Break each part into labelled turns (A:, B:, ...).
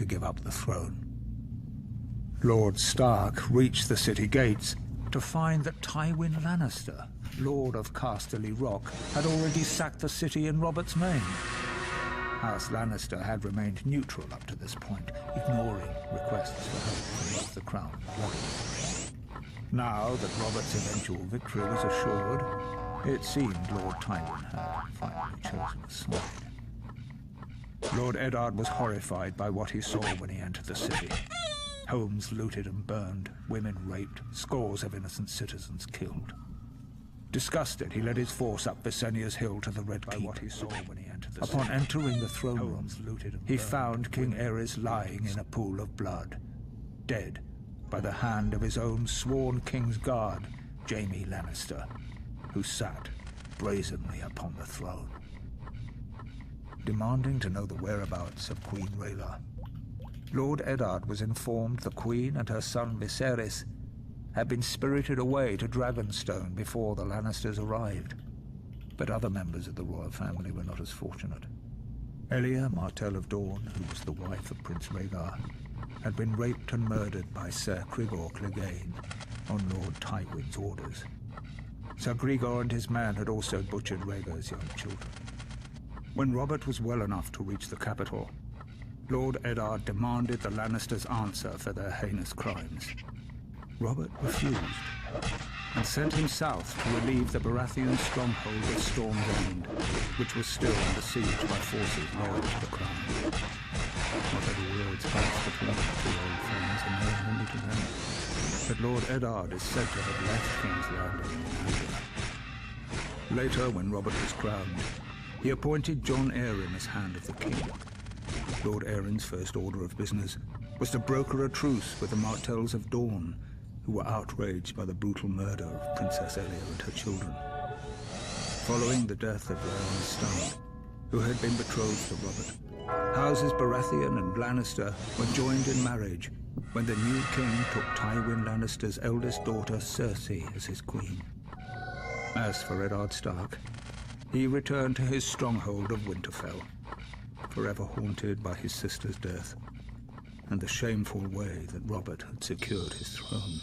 A: to give up the throne. Lord Stark reached the city gates to find that Tywin Lannister, Lord of Casterly Rock, had already sacked the city in Robert's Main. House Lannister had remained neutral up to this point, ignoring requests for help from both the Crown and Robert. Now that Robert's eventual victory was assured, it seemed Lord Tywin had finally chosen a side. Lord Eddard was horrified by what he saw when he entered the city. Homes looted and burned, women raped, scores of innocent citizens killed. Disgusted, he led his force up Visenya's Hill to the Red Keep. What he saw when he entered the Upon entering the throne room, he found King Aerys lying in a pool of blood, dead by the hand of his own sworn King's Guard, Jaime Lannister, who sat brazenly upon the throne. Demanding to know the whereabouts of Queen Rhaela, Lord Eddard was informed the Queen and her son Viserys had been spirited away to Dragonstone before the Lannisters arrived. But other members of the royal family were not as fortunate. Elia, Martell of Dorne, who was the wife of Prince Rhaegar, had been raped and murdered by Ser Cregor Clegane on Lord Tywin's orders. Ser Cregor and his man had also butchered Rhaegar's young children. When Robert was well enough to reach the capital, Lord Eddard demanded the Lannisters answer for their heinous crimes. Robert refused, and sent him south to relieve the Baratheon stronghold of Storm's End, which was still under siege by forces loyal to the Crown. Whatever words passed between the two old friends are known only to them, but Lord Eddard is said to have left King's Landing in anger. Later, when Robert was crowned, he appointed Jon Arryn as Hand of the King. Lord Arryn's first order of business was to broker a truce with the Martells of Dorne, who were outraged by the brutal murder of Princess Elia and her children. Following the death of Lyanna Stark, who had been betrothed to Robert, Houses Baratheon and Lannister were joined in marriage when the new king took Tywin Lannister's eldest daughter Cersei as his queen. As for Eddard Stark, he returned to his stronghold of Winterfell, forever haunted by his sister's death and the shameful way that Robert had secured his throne.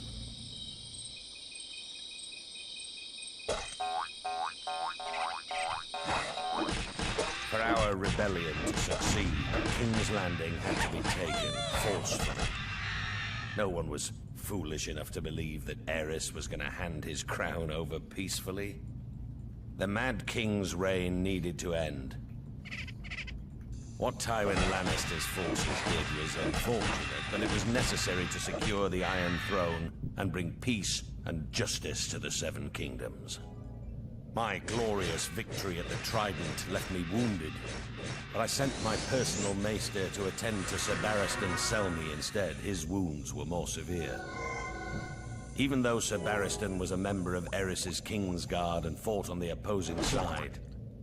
B: For our rebellion to succeed, King's Landing had to be taken forcefully. No one was foolish enough to believe that Aerys was going to hand his crown over peacefully. The Mad King's reign needed to end. What Tywin Lannister's forces did was unfortunate, but it was necessary to secure the Iron Throne and bring peace and justice to the Seven Kingdoms. My glorious victory at the Trident left me wounded, but I sent my personal maester to attend to Ser Barristan Selmy instead. His wounds were more severe. Even though Ser Barristan was a member of Aerys' King's Guard and fought on the opposing side,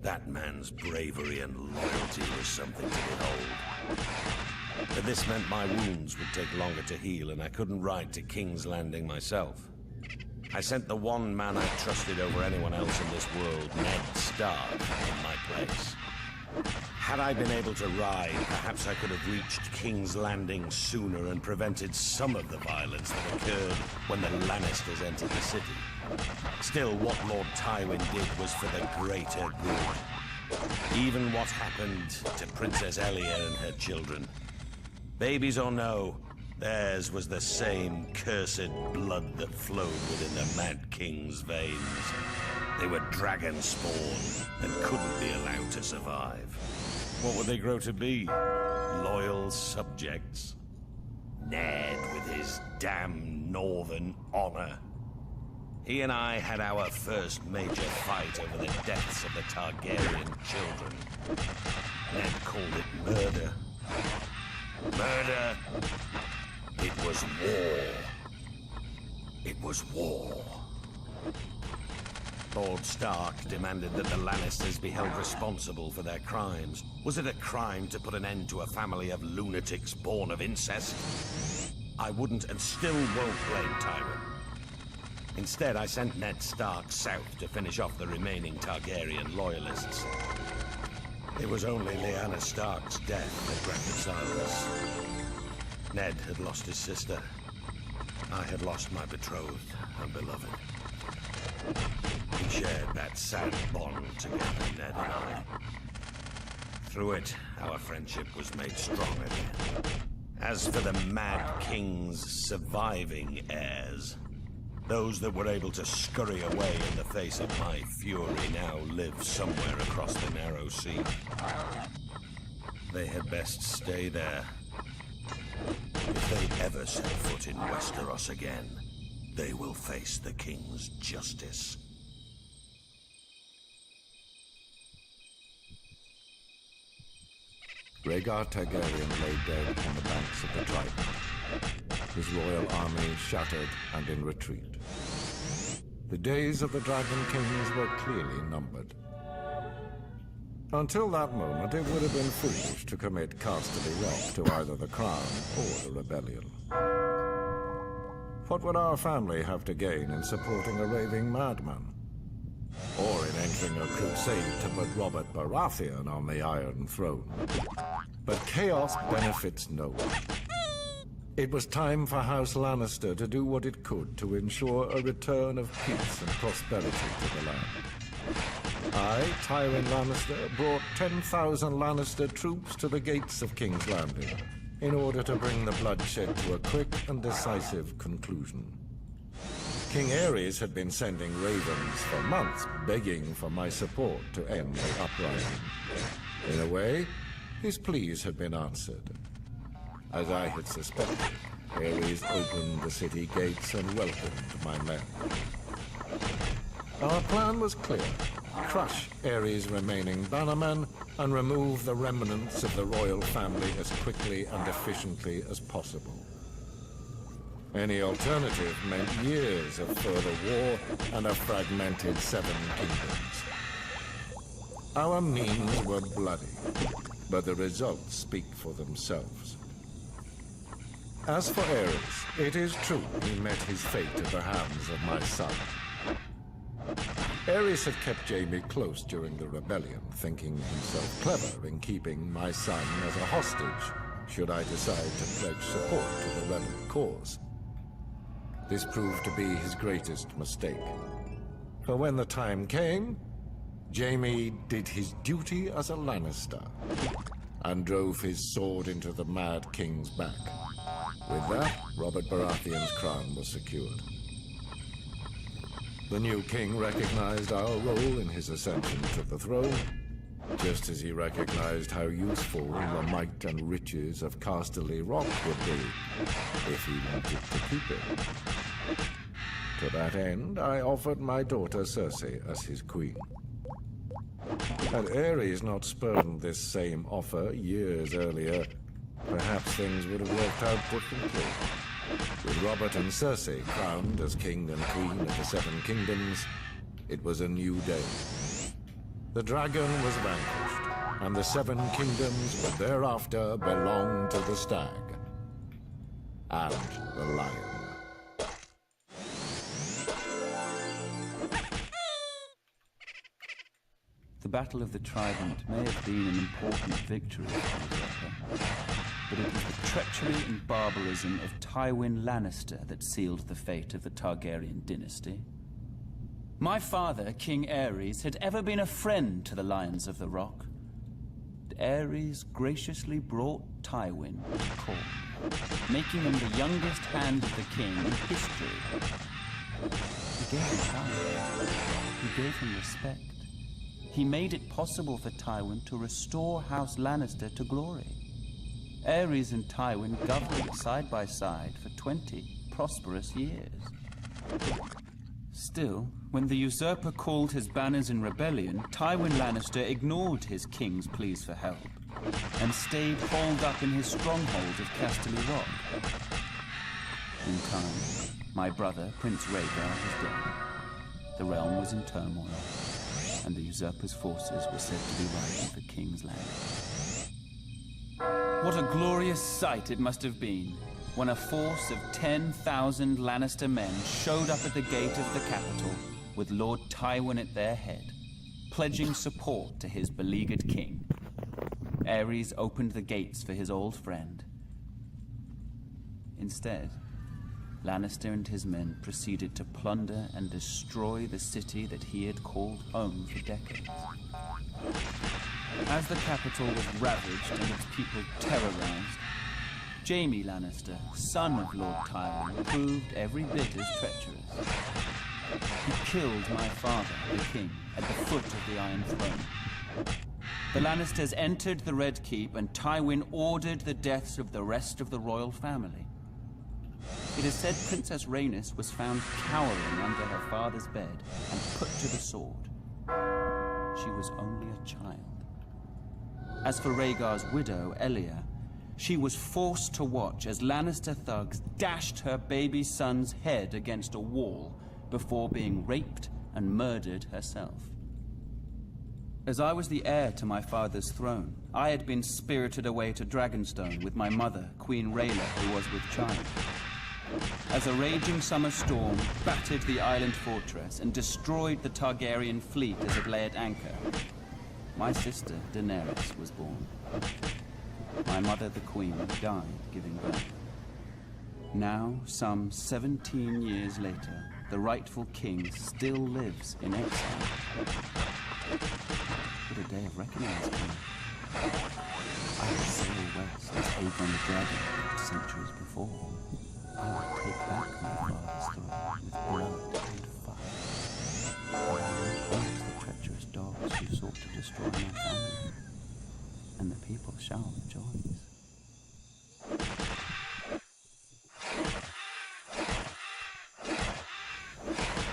B: that man's bravery and loyalty was something to behold. But this meant my wounds would take longer to heal, and I couldn't ride to King's Landing myself. I sent the one man I trusted over anyone else in this world, Ned Stark, in my place. Had I been able to ride, perhaps I could have reached King's Landing sooner and prevented some of the violence that occurred when the Lannisters entered the city. Still, what Lord Tywin did was for the greater good. Even what happened to Princess Elia and her children. Babies or no, theirs was the same cursed blood that flowed within the Mad King's veins. They were dragon spawn and couldn't be allowed to survive. What would they grow to be? Loyal subjects? Ned with his damn northern honor. He and I had our first major fight over the deaths of the Targaryen children. Ned called it murder. Murder. It was war. It was war. Lord Stark demanded that the Lannisters be held responsible for their crimes. Was it a crime to put an end to a family of lunatics born of incest? I wouldn't and still won't blame Tywin. Instead, I sent Ned Stark south to finish off the remaining Targaryen loyalists. It was only Lyanna Stark's death that reconciled us. Ned had lost his sister. I had lost my betrothed and beloved. We shared that sad bond together, Ned and I. Through it, our friendship was made strong again. As for the Mad King's surviving heirs, those that were able to scurry away in the face of my fury now live somewhere across the narrow sea. They had best stay there. If they ever set foot in Westeros again, they will face the King's justice.
C: Rhaegar Targaryen lay dead on the banks of the Triton, his royal army shattered and in retreat. The days of the Dragon Kings were clearly numbered. Until that moment, it would have been foolish to commit Casterly Rock to either the Crown or the Rebellion. What would our family have to gain in supporting a raving madman? Or in entering a crusade to put Robert Baratheon on the Iron Throne? But chaos benefits no one. It was time for House Lannister to do what it could to ensure a return of peace and prosperity to the land. I, Tywin Lannister, brought 10,000 Lannister troops to the gates of King's Landing in order to bring the bloodshed to a quick and decisive conclusion. King Aerys had been sending ravens for months, begging for my support to end the uprising. In a way, his pleas had been answered. As I had suspected, Aerys opened the city gates and welcomed my men. Our plan was clear. Crush Aerys' remaining bannermen and remove the remnants of the royal family as quickly and efficiently as possible. Any alternative meant years of further war and a fragmented Seven Kingdoms. Our means were bloody, but the results speak for themselves. As for Aerys, it is true he met his fate at the hands of my son. Aerys had kept Jaime close during the rebellion, thinking himself clever in keeping my son as a hostage, should I decide to pledge support to the rebel cause. This proved to be his greatest mistake. For when the time came, Jaime did his duty as a Lannister and drove his sword into the Mad King's back. With that, Robert Baratheon's crown was secured. The new king recognized our role in his ascension to the throne, just as he recognized how useful the might and riches of Casterly Rock would be if he wanted to keep it. To that end, I offered my daughter Cersei as his queen. Had Aerys not spurned this same offer years earlier, perhaps things would have worked out differently. With Robert and Cersei crowned as king and queen of the Seven Kingdoms, it was a new day. The dragon was vanquished, and the Seven Kingdoms would thereafter belong to the stag and the lion.
D: The Battle of the Trident may have been an important victory for the Usurper, but it was the treachery and barbarism of Tywin Lannister that sealed the fate of the Targaryen dynasty. My father, King Aerys, had ever been a friend to the Lions of the Rock. But Aerys graciously brought Tywin to court, making him the youngest hand of the king in history. He gave him power. He gave him respect. He made it possible for Tywin to restore House Lannister to glory. Aerys and Tywin governed side by side for 20 prosperous years. Still, when the usurper called his banners in rebellion, Tywin Lannister ignored his king's pleas for help and stayed holed up in his stronghold of Casterly Rock. In time, my brother, Prince Rhaegar, was dead. The realm was in turmoil, and the usurper's forces were said to be riding for King's Landing. What a glorious sight it must have been when a force of 10,000 Lannister men showed up at the gate of the capital with Lord Tywin at their head, pledging support to his beleaguered king. Aerys opened the gates for his old friend. Instead, Lannister and his men proceeded to plunder and destroy the city that he had called home for decades. As the capital was ravaged and its people terrorized, Jaime Lannister, son of Lord Tywin, proved every bit as treacherous. He killed my father, the king, at the foot of the Iron Throne. The Lannisters entered the Red Keep, and Tywin ordered the deaths of the rest of the royal family. It is said Princess Rhaenys was found cowering under her father's bed and put to the sword. She was only a child. As for Rhaegar's widow, Elia, she was forced to watch as Lannister thugs dashed her baby son's head against a wall before being raped and murdered herself. As I was the heir to my father's throne, I had been spirited away to Dragonstone with my mother, Queen Rhaela, who was with child. As a raging summer storm battered the island fortress and destroyed the Targaryen fleet as it lay at anchor, my sister, Daenerys, was born. My mother, the Queen, died giving birth. Now, some 17 years later, the rightful king still lives in exile. But a day of reckoning is coming. I will sail west as Aegon the Dragon did centuries before. I will take back my father's throne with blood and fire. And I will punish the treacherous dogs who sought to destroy my family. And the people shall rejoice.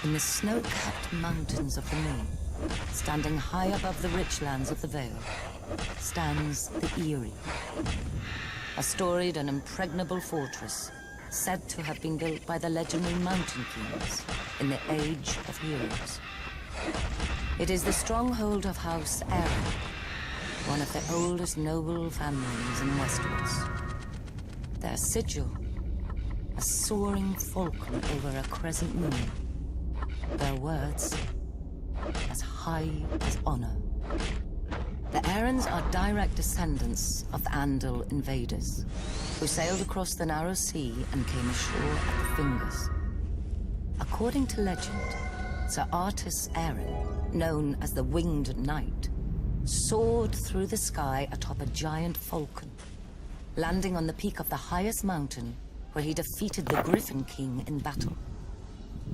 E: In the snow-capped mountains of the moon, standing high above the rich lands of the Vale, stands the Eyrie, a storied and impregnable fortress said to have been built by the legendary Mountain Kings in the Age of Heroes. It is the stronghold of House Arryn, one of the oldest noble families in Westeros. Their sigil, a soaring falcon over a crescent moon. Their words, as high as honor. The Arryns are direct descendants of the Andal invaders, who sailed across the narrow sea and came ashore at the Fingers. According to legend, Sir Artus Arryn, known as the Winged Knight, soared through the sky atop a giant falcon, landing on the peak of the highest mountain where he defeated the Griffin King in battle.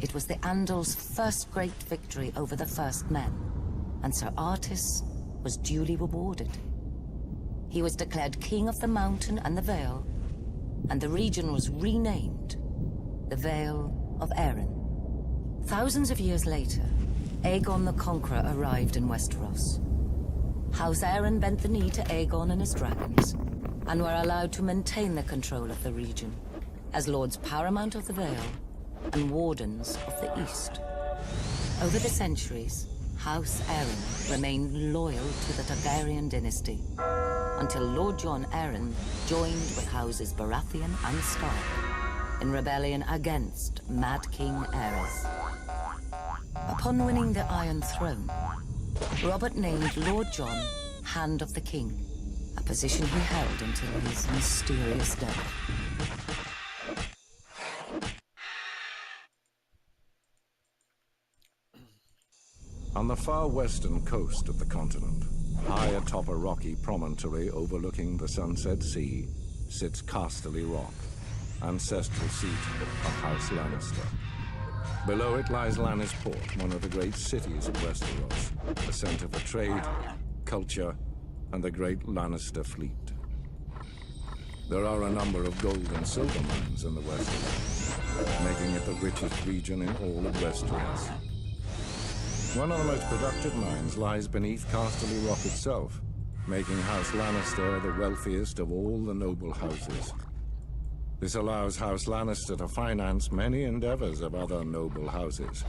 E: It was the Andal's first great victory over the First Men, and Sir Artus was duly rewarded. He was declared King of the Mountain and the Vale, and the region was renamed the Vale of Arryn. Thousands of years later, Aegon the Conqueror arrived in Westeros. House Arryn bent the knee to Aegon and his dragons, and were allowed to maintain the control of the region, as Lords Paramount of the Vale and Wardens of the East. Over the centuries, House Arryn remained loyal to the Targaryen dynasty, until Lord Jon Arryn joined with Houses Baratheon and Stark in rebellion against Mad King Aerys. Upon winning the Iron Throne, Robert named Lord Jon Hand of the King, a position he held until his mysterious death.
C: On the far western coast of the continent, high atop a rocky promontory overlooking the Sunset Sea, sits Casterly Rock, ancestral seat of House Lannister. Below it lies Lannisport, one of the great cities of Westeros, the center for trade, culture, and the great Lannister fleet. There are a number of gold and silver mines in the Westerlands, making it the richest region in all of Westeros. One of the most productive mines lies beneath Casterly Rock itself, making House Lannister the wealthiest of all the noble houses. This allows House Lannister to finance many endeavors of other noble houses.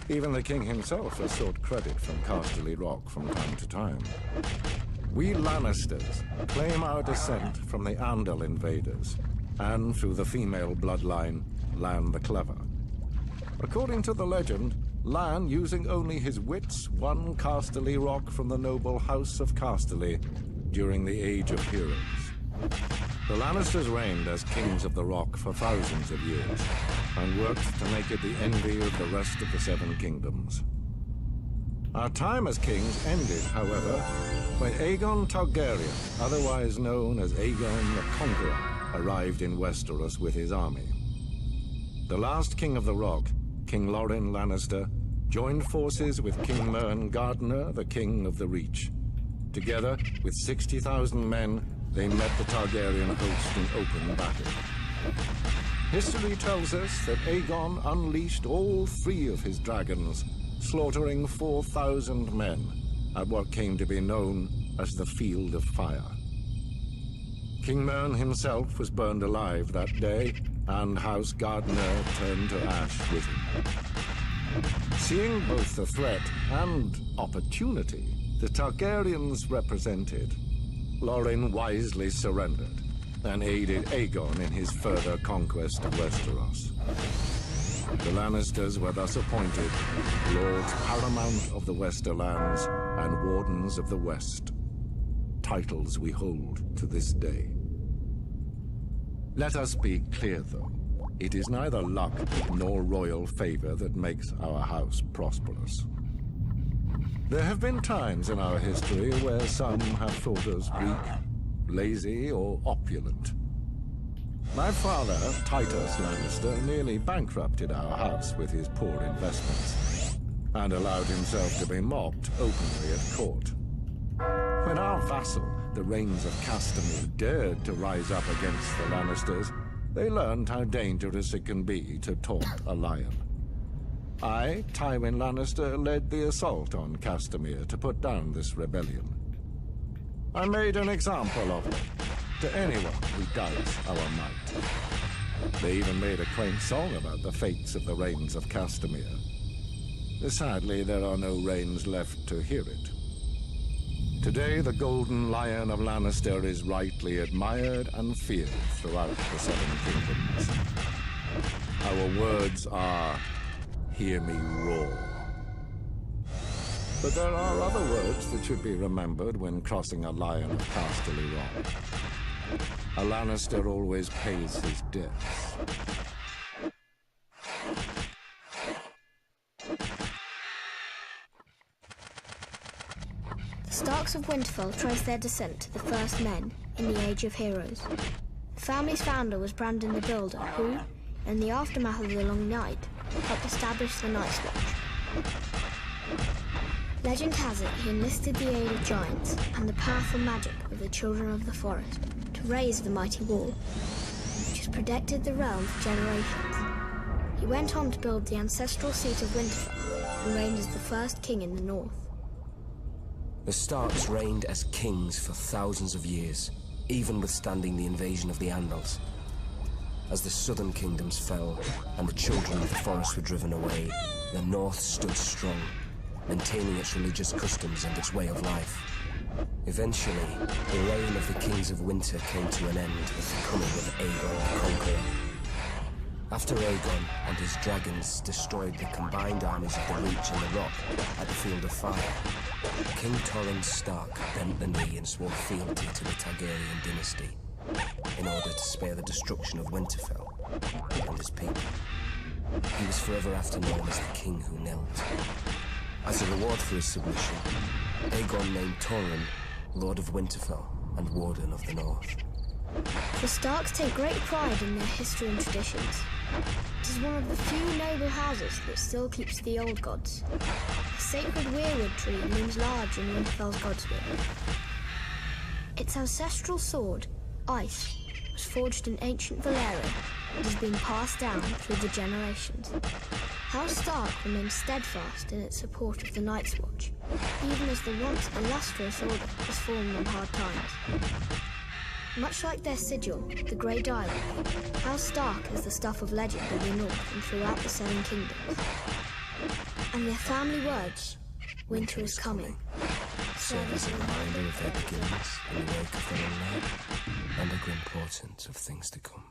C: Even the king himself has sought credit from Casterly Rock from time to time. We Lannisters claim our descent from the Andal invaders, and through the female bloodline, Lann the Clever. According to the legend, Lann, using only his wits, won Casterly Rock from the noble House of Casterly during the Age of Heroes. The Lannisters reigned as kings of the Rock for thousands of years, and worked to make it the envy of the rest of the Seven Kingdoms. Our time as kings ended, however, when Aegon Targaryen, otherwise known as Aegon the Conqueror, arrived in Westeros with his army. The last king of the Rock, King Loren Lannister, joined forces with King Mern Gardener, the king of the Reach. Together, with 60,000 men, they met the Targaryen host in open battle. History tells us that Aegon unleashed all 3 of his dragons, slaughtering 4,000 men at what came to be known as the Field of Fire. King Mern himself was burned alive that day, and House Gardener turned to ash with him. Seeing both the threat and opportunity the Targaryens represented, Loren wisely surrendered and aided Aegon in his further conquest of Westeros. The Lannisters were thus appointed Lords Paramount of the Westerlands and Wardens of the West, titles we hold to this day. Let us be clear, though. It is neither luck nor royal favor that makes our house prosperous. There have been times in our history where some have thought us weak, lazy, or opulent. My father, Titus Lannister, nearly bankrupted our house with his poor investments, and allowed himself to be mocked openly at court. When our vassal, the Rains of Castamere, dared to rise up against the Lannisters, they learned how dangerous it can be to taunt a lion. I, Tywin Lannister, led the assault on Castamere to put down this rebellion. I made an example of them to anyone who doubts our might. They even made a quaint song about the fates of the Rains of Castamere. Sadly, there are no Rains left to hear it. Today, the Golden Lion of Lannister is rightly admired and feared throughout the Seven Kingdoms. Our words are, "Hear me roar." But there are other words that should be remembered when crossing a lion of Casterly Rock. A Lannister always pays his debts.
F: The Starks of Winterfell trace their descent to the first men in the Age of Heroes. The family's founder was Brandon the Builder, who, in the aftermath of the Long Night, helped establish the Night's Watch. Legend has it he enlisted the aid of giants and the powerful magic of the Children of the Forest to raise the mighty wall, which has protected the realm for generations. He went on to build the ancestral seat of Winterfell and reigned as the first king in the north.
G: The Starks reigned as kings for thousands of years, even withstanding the invasion of the Andals. As the southern kingdoms fell and the Children of the Forest were driven away, the north stood strong, maintaining its religious customs and its way of life. Eventually, the reign of the Kings of Winter came to an end with the coming of Aegon the Conqueror. After Aegon and his dragons destroyed the combined armies of the Reach and the Rock at the Field of Fire, King Torrhen Stark bent the knee and swore fealty to the Targaryen dynasty in order to spare the destruction of Winterfell and his people. He was forever after known as the King Who Knelt. As a reward for his submission, Aegon named Torrhen Lord of Winterfell and Warden of the North.
F: The Starks take great pride in their history and traditions. It is one of the few noble houses that still keeps the old gods. A sacred weirwood tree looms large in Winterfell's Godswood. Its ancestral sword, Ice, was forged in ancient Valyria and has been passed down through the generations. House Stark remains steadfast in its support of the Night's Watch, even as the once illustrious order has fallen on hard times. Much like their sigil, the Grey Diamond, House Stark is the stuff of legend in the north and throughout the Seven Kingdoms. And their family words, "Winter is coming,"
G: serve as a reminder of their beginnings in the wake of the Long Night and a grim portent of things to come.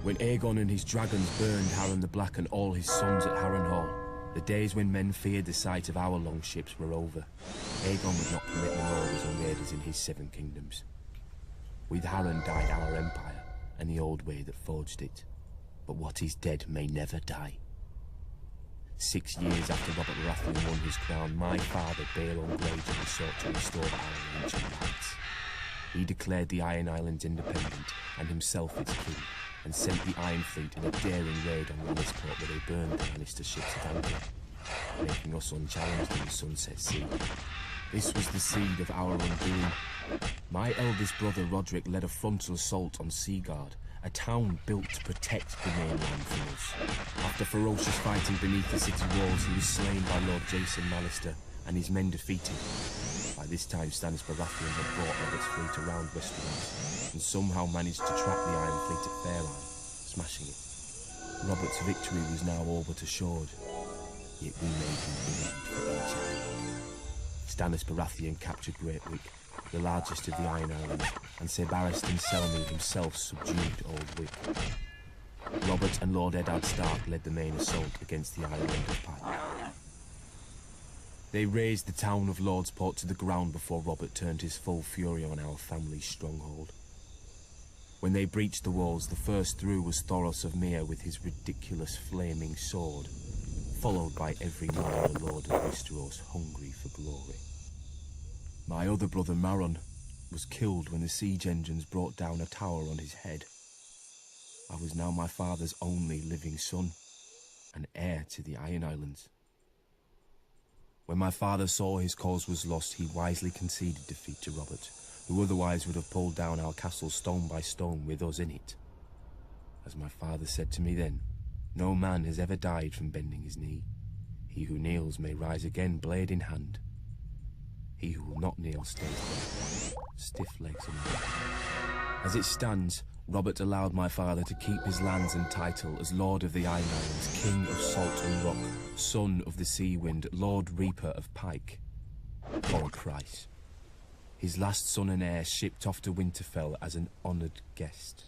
H: When Aegon and his dragons burned Harren the Black and all his sons at Harrenhal, the days when men feared the sight of our longships were over. Aegon would not permit marauders or raiders in his 7 kingdoms. With Harren died our empire, and the old way that forged it. But what is dead may never die. 6 years after Robert Baratheon won his crown, my father, Baelon Greyjoy, sought to restore our ancient rights. He declared the Iron Islands independent, and himself its king, and sent the Iron Fleet in a daring raid on Lannisport where they burned the Lannister ships at anchor, making us unchallenged in the Sunset Sea. This was the seed of our undoing. My eldest brother Roderick led a frontal assault on Seaguard, a town built to protect the mainland from us. After ferocious fighting beneath the city walls, he was slain by Lord Jason Lannister and his men defeated. By this time, Stannis Baratheon had brought Robert's fleet around Westeros and somehow managed to trap the Iron Fleet at Fairline, smashing it. Robert's victory was now all but assured, yet we made him bleed for each other. Stannis Baratheon captured Great Wick, the largest of the Iron Islands, and Ser Barristan Selmy himself subdued Old Wick. Robert and Lord Eddard Stark led the main assault against the island of Pike. They razed the town of Lordsport to the ground before Robert turned his full fury on our family's stronghold. When they breached the walls, the first through was Thoros of Myr with his ridiculous flaming sword, followed by every minor lord of Westeros hungry for glory. My other brother Maron was killed when the siege engines brought down a tower on his head. I was now my father's only living son, and heir to the Iron Islands. When my father saw his cause was lost, he wisely conceded defeat to Robert, who otherwise would have pulled down our castle stone by stone with us in it. As my father said to me then, no man has ever died from bending his knee. He who kneels may rise again, blade in hand. He who will not kneel stays there, stiff legs and all. As it stands, Robert allowed my father to keep his lands and title as Lord of the Iron Islands, King of Salt and Rock, Son of the Sea Wind, Lord Reaper of Pike, for a price. His last son and heir shipped off to Winterfell as an honoured guest.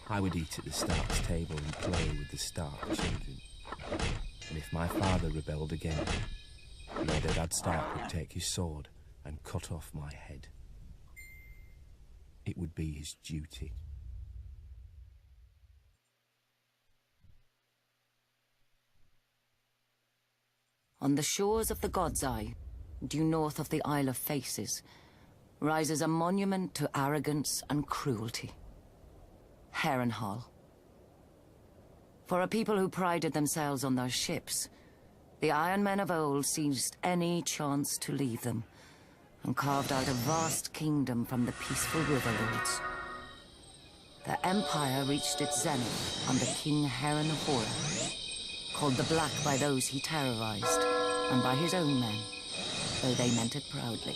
H: I would eat at the Stark's table and play with the Stark children. And if my father rebelled again, Lord Eddard Stark would take his sword and cut off my head. It would be his duty.
E: On the shores of the God's Eye, due north of the Isle of Faces, rises a monument to arrogance and cruelty. Harrenhal. For a people who prided themselves on their ships, the Iron Men of old seized any chance to leave them, and carved out a vast kingdom from the peaceful river lords. The empire reached its zenith under King Harrenhal, called the Black by those he terrorized, and by his own men, though they meant it proudly.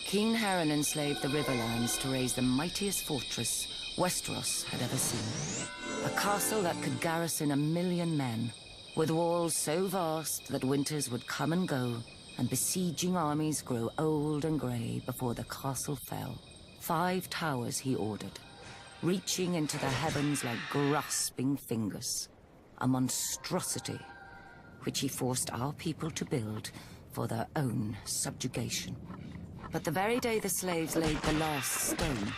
E: King Harren enslaved the Riverlands to raise the mightiest fortress Westeros had ever seen. A castle that could garrison 1 million men, with walls so vast that winters would come and go, and besieging armies grow old and grey before the castle fell. 5 towers he ordered, reaching into the heavens like grasping fingers. A monstrosity which he forced our people to build for their own subjugation. But the very day the slaves laid the last stone,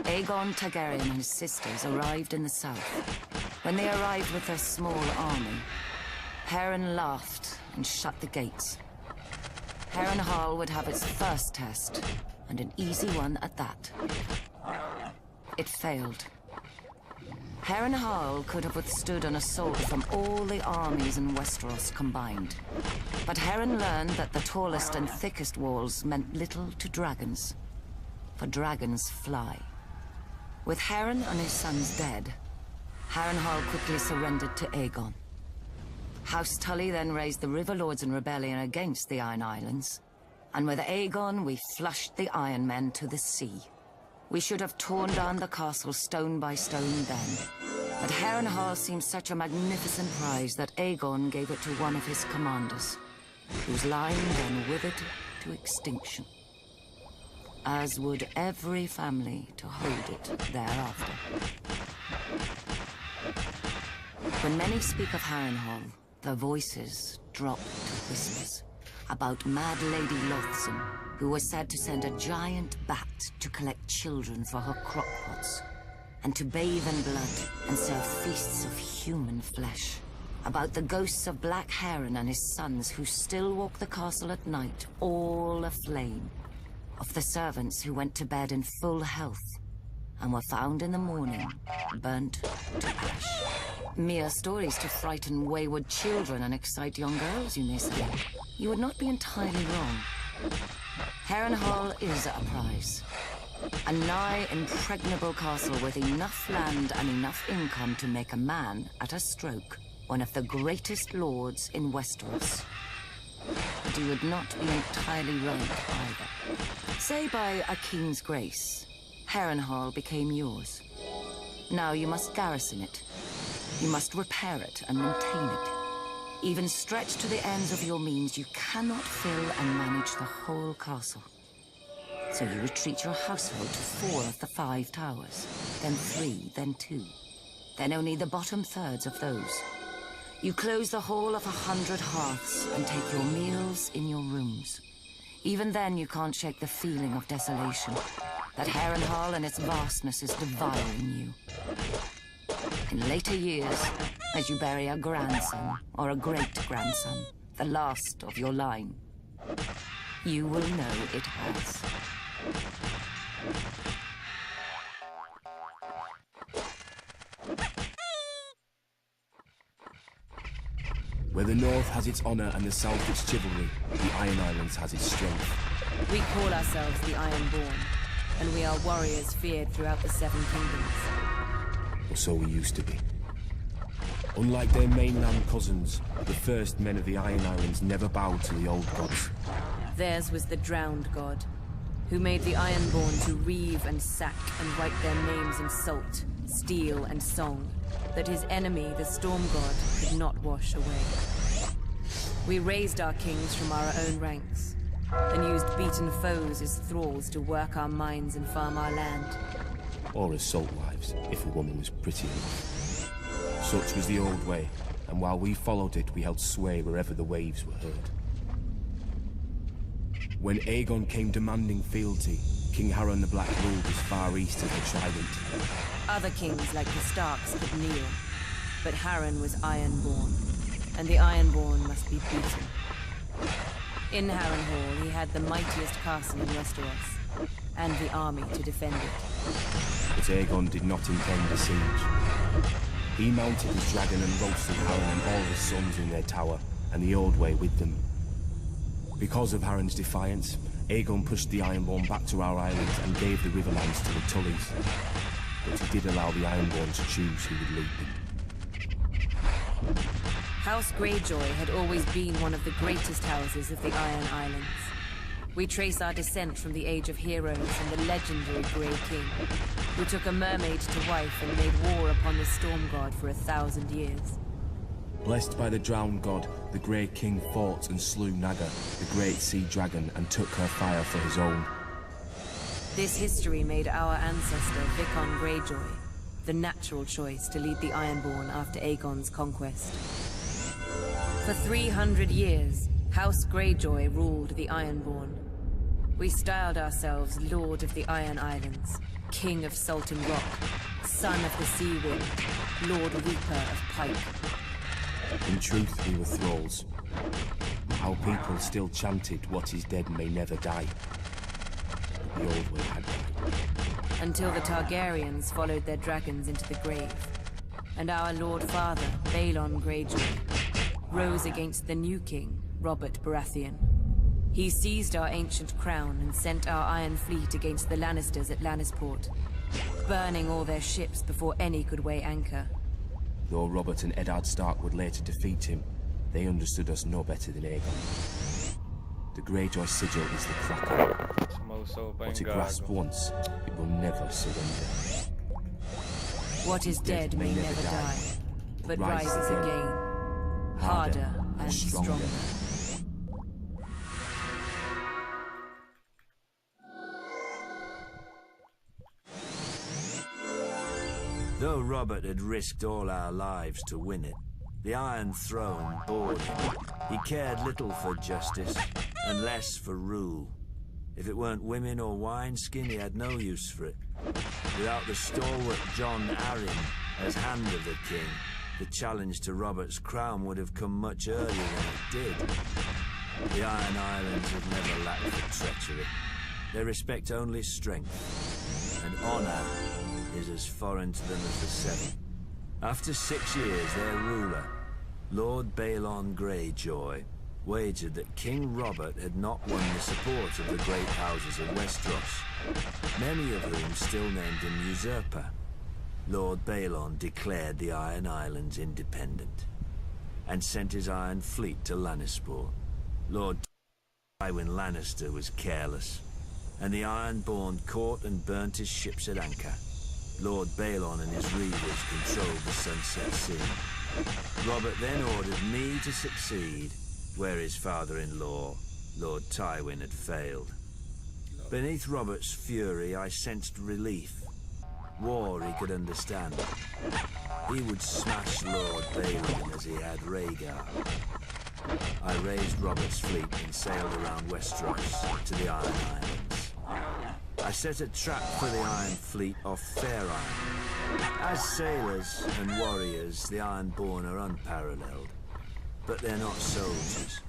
E: Aegon Targaryen and his sisters arrived in the south. When they arrived with their small army, Harren laughed and shut the gates. Harrenhal would have its first test, and an easy one at that. It failed. Harrenhal could have withstood an assault from all the armies in Westeros combined. But Harren learned that the tallest and thickest walls meant little to dragons, for dragons fly. With Harren and his sons dead, Harrenhal quickly surrendered to Aegon. House Tully then raised the River Lords in rebellion against the Iron Islands, and with Aegon we flushed the Iron Men to the sea. We should have torn down the castle stone by stone then, but Harrenhal seemed such a magnificent prize that Aegon gave it to one of his commanders, whose line then withered to extinction. as would every family to hold it thereafter. When many speak of Harrenhal, their voices drop to whispers about Mad Lady Loathsome, who was said to send a giant bat to collect children for her crockpots, and to bathe in blood and serve feasts of human flesh. About the ghosts of Black Heron and his sons who still walk the castle at night, all aflame. Of the servants who went to bed in full health and were found in the morning, burnt to ash. Mere stories to frighten wayward children and excite young girls, you may say. You would not be entirely wrong. Harrenhal is a prize. A nigh impregnable castle with enough land and enough income to make a man, at a stroke, one of the greatest lords in Westeros. But you would not be entirely right either. Say by a king's grace, Harrenhal became yours. Now you must garrison it. You must repair it and maintain it. Even stretched to the ends of your means, you cannot fill and manage the whole castle. So you retreat your household to 4 of the 5 towers, then 3, then 2, then only the bottom thirds of those. You close the whole of 100 hearths and take your meals in your rooms. Even then you can't shake the feeling of desolation, that Harrenhal and its vastness is devouring you. In later years, as you bury a grandson or a great-grandson, the last of your line, you will know it has.
H: Where the North has its honor and the South its chivalry, the Iron Islands has its strength.
I: We call ourselves the Ironborn, and we are warriors feared throughout the 7 kingdoms.
H: Or so we used to be. Unlike their mainland cousins, the first men of the Iron Islands never bowed to the old gods.
I: Theirs was the drowned god, who made the Ironborn to reave and sack and write their names in salt, steel, and song, that his enemy, the Storm God, could not wash away. We raised our kings from our own ranks, and used beaten foes as thralls to work our mines and farm our land.
H: Or as salt wives, if a woman was pretty enough. Such was the old way, and while we followed it, we held sway wherever the waves were heard. When Aegon came demanding fealty, King Harren the Black ruled as far east as the Trident.
I: Other kings like the Starks could kneel, but Harren was Ironborn, and the Ironborn must be beaten. In Harrenhal, he had the mightiest castle in Westeros, and the army to defend it.
H: But Aegon did not intend a siege. He mounted his dragon and roasted Harren and all his sons in their tower, and the Old Way with them. Because of Harren's defiance, Aegon pushed the Ironborn back to our island and gave the Riverlands to the Tullys. But he did allow the Ironborn to choose who would lead them.
I: House Greyjoy had always been one of the greatest houses of the Iron Islands. We trace our descent from the Age of Heroes and the legendary Grey King, who took a mermaid to wife and made war upon the Storm God for 1,000 years.
H: Blessed by the Drowned God, the Grey King fought and slew Naga, the great sea dragon, and took her fire for his own.
I: This history made our ancestor, Vicon Greyjoy, the natural choice to lead the Ironborn after Aegon's conquest. For 300 years, House Greyjoy ruled the Ironborn. We styled ourselves Lord of the Iron Islands, King of Salt and Rock, Son of the Sea Wind, Lord Reaper of Pike.
H: In truth, we were thralls. Our people still chanted, "What is dead may never die." But the Old Way had died.
I: Until the Targaryens followed their dragons into the grave, and our Lord Father, Balon Greyjoy, rose against the new king, Robert Baratheon. He seized our ancient crown and sent our Iron Fleet against the Lannisters at Lannisport, burning all their ships before any could weigh anchor.
H: Though Robert and Eddard Stark would later defeat him, they understood us no better than Aegon. The Greyjoy sigil is the Kraken. What it grasps once, it will never surrender.
I: What is dead may never die, but rises again, harder and stronger.
J: Though Robert had risked all our lives to win it, the Iron Throne bored him. He cared little for justice, and less for rule. If it weren't women or wineskin, he had no use for it. Without the stalwart John Arryn as Hand of the King, the challenge to Robert's crown would have come much earlier than it did. The Iron Islands have never lacked for treachery. They respect only strength, and honor is as foreign to them as the Seven. After 6 years, their ruler, Lord Balon Greyjoy, wagered that King Robert had not won the support of the great houses of Westeros, many of whom still named him usurper. Lord Balon declared the Iron Islands independent, and sent his Iron Fleet to Lannisport. Lord Tywin Lannister was careless, and the Ironborn caught and burnt his ships at anchor. Lord Balon and his reavers controlled the Sunset Sea. Robert then ordered me to succeed where his father-in-law, Lord Tywin, had failed. Beneath Robert's fury, I sensed relief. War he could understand. He would smash Lord Balon as he had Rhaegar. I raised Robert's fleet and sailed around Westeros to the Iron Islands. I set a trap for the Iron Fleet off Fair Isle. As sailors and warriors, the Ironborn are unparalleled. But they're not soldiers.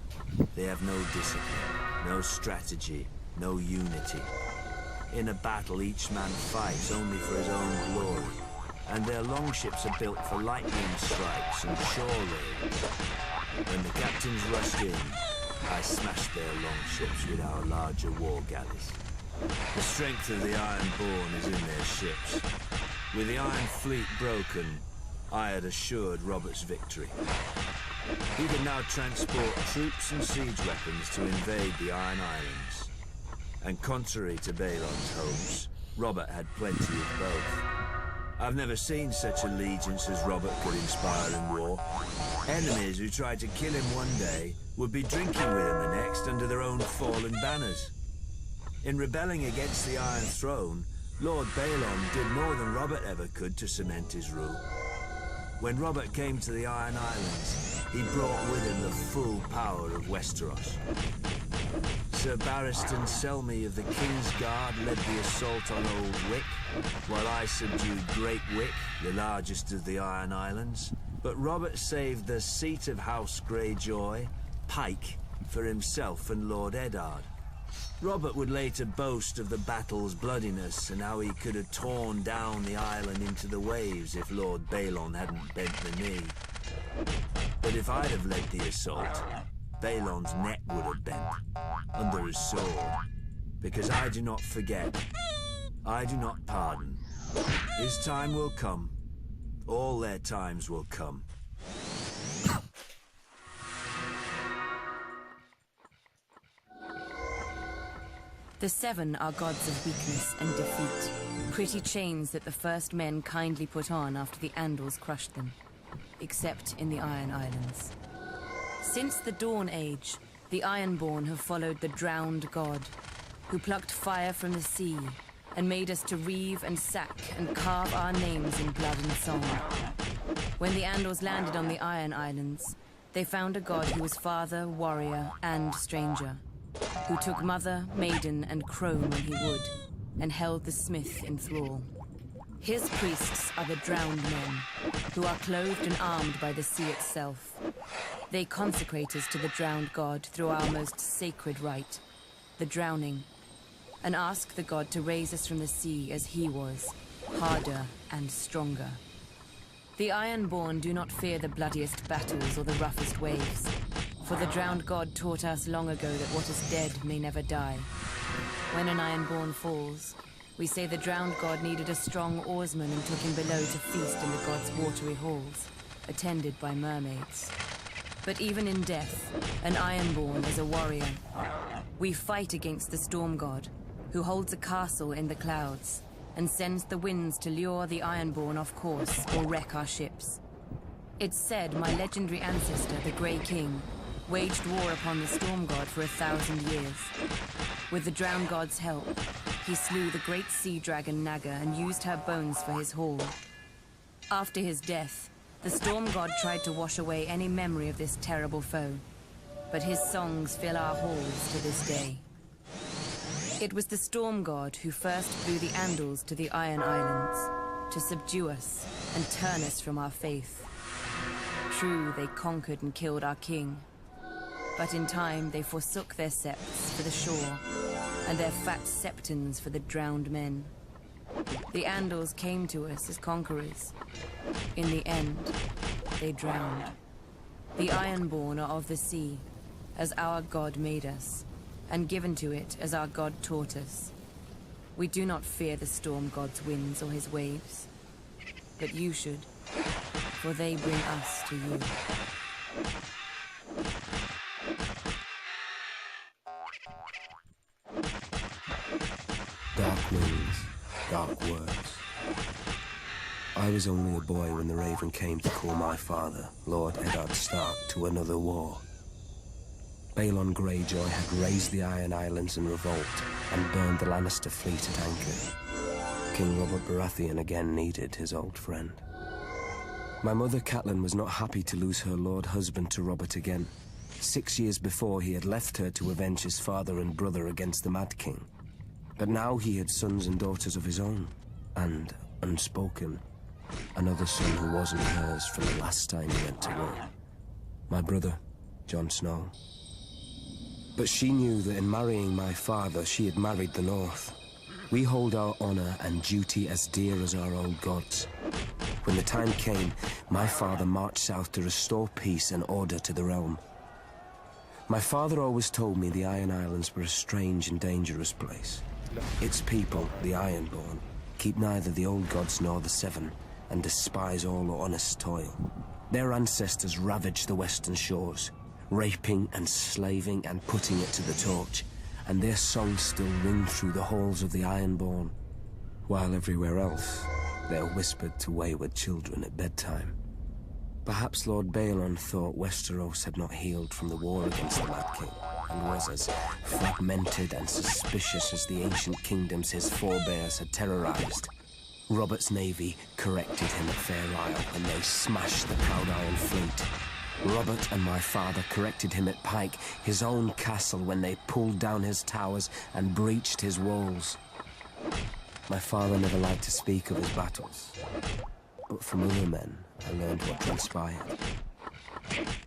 J: They have no discipline, no strategy, no unity. In a battle, each man fights only for his own glory, and their longships are built for lightning strikes and shore raids. When the captains rushed in, I smashed their longships with our larger war galleys. The strength of the Ironborn is in their ships. With the Iron Fleet broken, I had assured Robert's victory. He could now transport troops and siege weapons to invade the Iron Islands. And contrary to Balon's hopes, Robert had plenty of both. I've never seen such allegiance as Robert could inspire in war. Enemies who tried to kill him one day would be drinking with him the next under their own fallen banners. In rebelling against the Iron Throne, Lord Balon did more than Robert ever could to cement his rule. When Robert came to the Iron Islands, he brought with him the full power of Westeros. Sir Barristan Selmy of the King's Guard led the assault on Old Wick, while I subdued Great Wick, the largest of the Iron Islands. But Robert saved the seat of House Greyjoy, Pike, for himself and Lord Eddard. Robert would later boast of the battle's bloodiness and how he could have torn down the island into the waves if Lord Balon hadn't bent the knee. But if I'd have led the assault, Balon's neck would have bent under his sword. Because I do not forget, I do not pardon. His time will come. All their times will come.
I: The Seven are gods of weakness and defeat, pretty chains that the first men kindly put on after the Andals crushed them, except in the Iron Islands. Since the Dawn Age, the Ironborn have followed the drowned god, who plucked fire from the sea and made us to reave and sack and carve our names in blood and song. When the Andals landed on the Iron Islands, they found a god who was father, warrior, and stranger, who took mother, maiden, and crone when he would, and held the smith in thrall. His priests are the drowned men, who are clothed and armed by the sea itself. They consecrate us to the drowned god through our most sacred rite, the drowning, and ask the god to raise us from the sea as he was, harder and stronger. The Ironborn do not fear the bloodiest battles or the roughest waves, for the drowned god taught us long ago that what is dead may never die. When an Ironborn falls, we say the drowned god needed a strong oarsman and took him below to feast in the god's watery halls, attended by mermaids. But even in death, an Ironborn is a warrior. We fight against the storm god, who holds a castle in the clouds, and sends the winds to lure the Ironborn off course or wreck our ships. It's said my legendary ancestor, the Grey King, waged war upon the storm god for 1,000 years. With the drowned god's help, he slew the great sea dragon Naga and used her bones for his haul. After his death, the storm god tried to wash away any memory of this terrible foe, but his songs fill our halls to this day. It was the storm god who first blew the Andals to the Iron Islands, to subdue us and turn us from our faith. True, they conquered and killed our king, but in time they forsook their septs for the shore, and their fat septons for the drowned men. The Andals came to us as conquerors. In the end, they drowned. The Ironborn are of the sea, as our god made us, and given to it as our god taught us. We do not fear the storm god's winds or his waves, but you should, for they bring us to you.
G: Dark winds, dark words. I was only a boy when the Raven came to call my father, Lord Eddard Stark, to another war. Balon Greyjoy had razed the Iron Islands in revolt and burned the Lannister fleet at anchor. King Robert Baratheon again needed his old friend. My mother Catelyn was not happy to lose her lord husband to Robert again. 6 years before, he had left her to avenge his father and brother against the Mad King. But now he had sons and daughters of his own, and, unspoken, another son who wasn't hers from the last time he went to war. My brother, Jon Snow. But she knew that in marrying my father, she had married the North. We hold our honor and duty as dear as our old gods. When the time came, my father marched south to restore peace and order to the realm. My father always told me the Iron Islands were a strange and dangerous place. Its people, the Ironborn, keep neither the old gods nor the Seven, and despise all honest toil. Their ancestors ravaged the western shores, raping and slaving and putting it to the torch, and their songs still ring through the halls of the Ironborn, while everywhere else they're whispered to wayward children at bedtime. Perhaps Lord Balon thought Westeros had not healed from the war against the Mad King, and was as fragmented and suspicious as the ancient kingdoms his forebears had terrorized. Robert's navy corrected him at Fair Isle when they smashed the Proud Iron fleet. Robert and my father corrected him at Pike, his own castle, when they pulled down his towers and breached his walls. My father never liked to speak of his battles, but from other men I learned what transpired.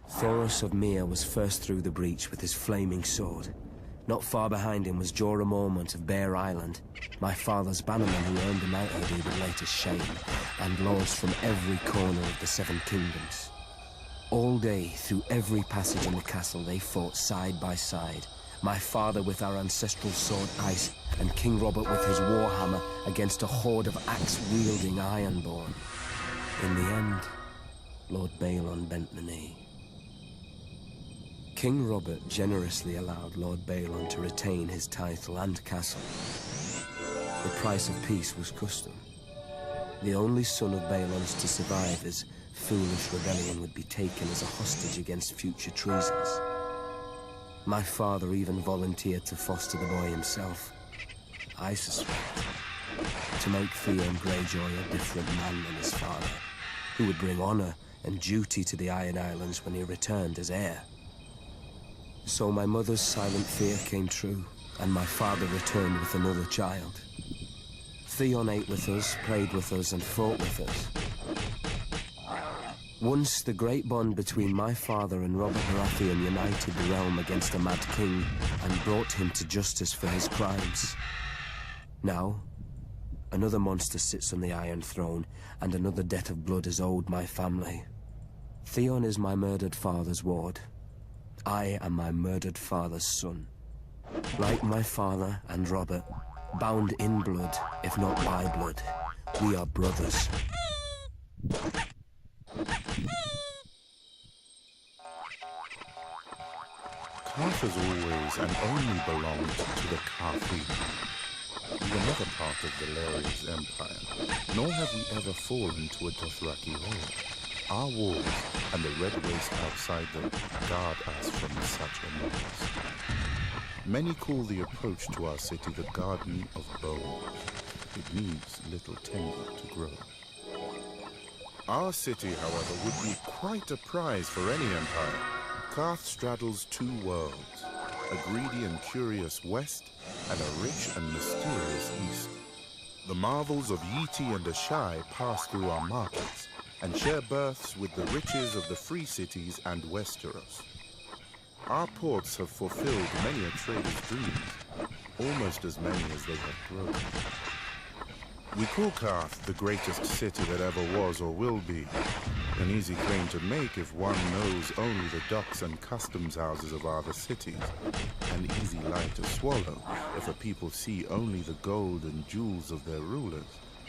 G: Thoros of Myr was first through the breach with his flaming sword. Not far behind him was Jorah Mormont of Bear Island, my father's bannerman who earned a knighthood even later shame, and lords from every corner of the Seven Kingdoms. All day, through every passage in the castle, they fought side by side. My father with our ancestral sword Ice, and King Robert with his warhammer against a horde of axe-wielding Ironborn. In the end, Lord Balon bent the knee. King Robert generously allowed Lord Balon to retain his title and castle. The price of peace was custom. The only son of Balon's to survive his foolish rebellion would be taken as a hostage against future treasons. My father even volunteered to foster the boy himself. I suspect, to make Theon Greyjoy a different man than his father, who would bring honor and duty to the Iron Islands when he returned as heir. So my mother's silent fear came true, and my father returned with another child. Theon ate with us, prayed with us, and fought with us. Once the great bond between my father and Robert Baratheon united the realm against the Mad King and brought him to justice for his crimes. Now, another monster sits on the Iron Throne, and another debt of blood is owed my family. Theon is my murdered father's ward. I am my murdered father's son. Like my father and Robert, bound in blood, if not by blood, we are brothers.
K: Karth has always and only belonged to the Karthi. We were never part of Valeria's empire, nor have we ever fallen to a Dothraki horde. Our walls and the red waste outside them guard us from such a noise. Many call the approach to our city the Garden of Bones. It needs little tending to grow. Our city, however, would be quite a prize for any empire. Karth straddles two worlds, a greedy and curious west, and a rich and mysterious east. The marvels of Yiti and Ashai pass through our markets, and share berths with the riches of the free cities and Westeros. Our ports have fulfilled many a trader's dreams, almost as many as they have broken. We call Karth the greatest city that ever was or will be. An easy claim to make if one knows only the docks and customs houses of other cities. An easy lie to swallow if a people see only the gold and jewels of their rulers,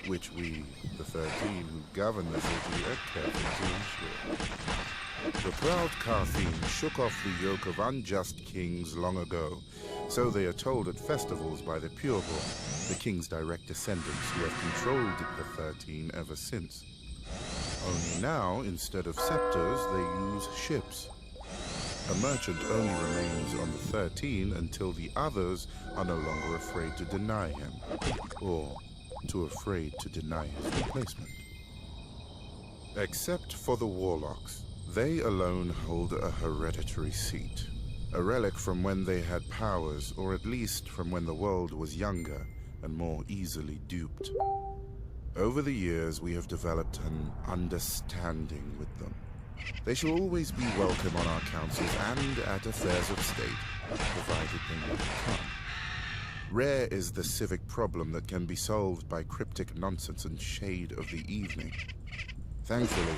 K: which we, the 13 who govern the city, are careful to ensure. The proud Karthine shook off the yoke of unjust kings long ago, so they are told at festivals by the pureborn, the king's direct descendants who have controlled the 13 ever since. Only now, instead of scepters, they use ships. A merchant only remains on the 13 until the others are no longer afraid to deny him, or too afraid to deny his replacement. Except for the warlocks, they alone hold a hereditary seat, a relic from when they had powers, or at least from when the world was younger and more easily duped. Over the years, we have developed an understanding with them. They shall always be welcome on our councils and at affairs of state, provided they never come. Rare is the civic problem that can be solved by cryptic nonsense and shade of the evening. Thankfully,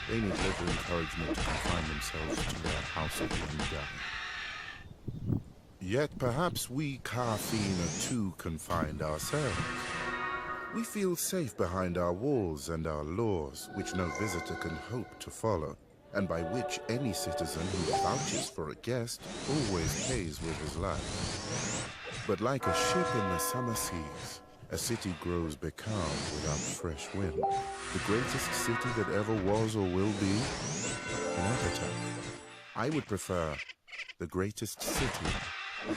K: they need little encouragement to confine themselves to their house of the undying. Yet perhaps we Karthine are too confined ourselves. We feel safe behind our walls and our laws, which no visitor can hope to follow, and by which any citizen who vouches for a guest always pays with his life. But like a ship in the summer seas, a city grows becalmed without fresh wind. The greatest city that ever was or will be? An epitaph. I would prefer the greatest city is.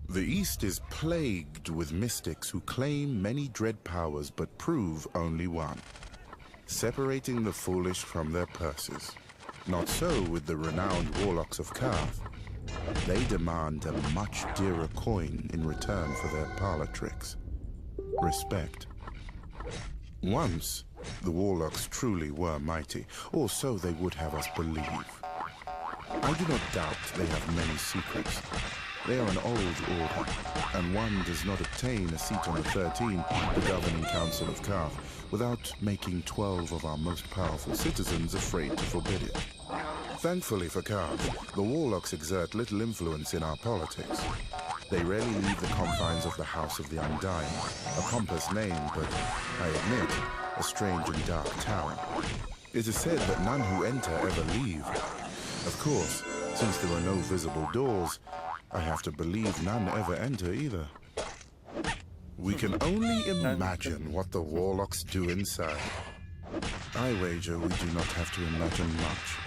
K: The East is plagued with mystics who claim many dread powers but prove only one. Separating the foolish from their purses. Not so with the renowned warlocks of Karth. They demand a much dearer coin in return for their parlor tricks. Respect. Once, the warlocks truly were mighty, or so they would have us believe. I do not doubt they have many secrets. They are an old order, and one does not obtain a seat on the 13, the governing council of Karth, without making 12 of our most powerful citizens afraid to forbid it. Thankfully for Karth, the warlocks exert little influence in our politics. They rarely leave the confines of the House of the Undying, a pompous name, but, I admit, a strange and dark tower. It is said that none who enter ever leave. Of course, since there are no visible doors, I have to believe none ever enter either. We can only imagine what the warlocks do inside. I wager we do not have to imagine much.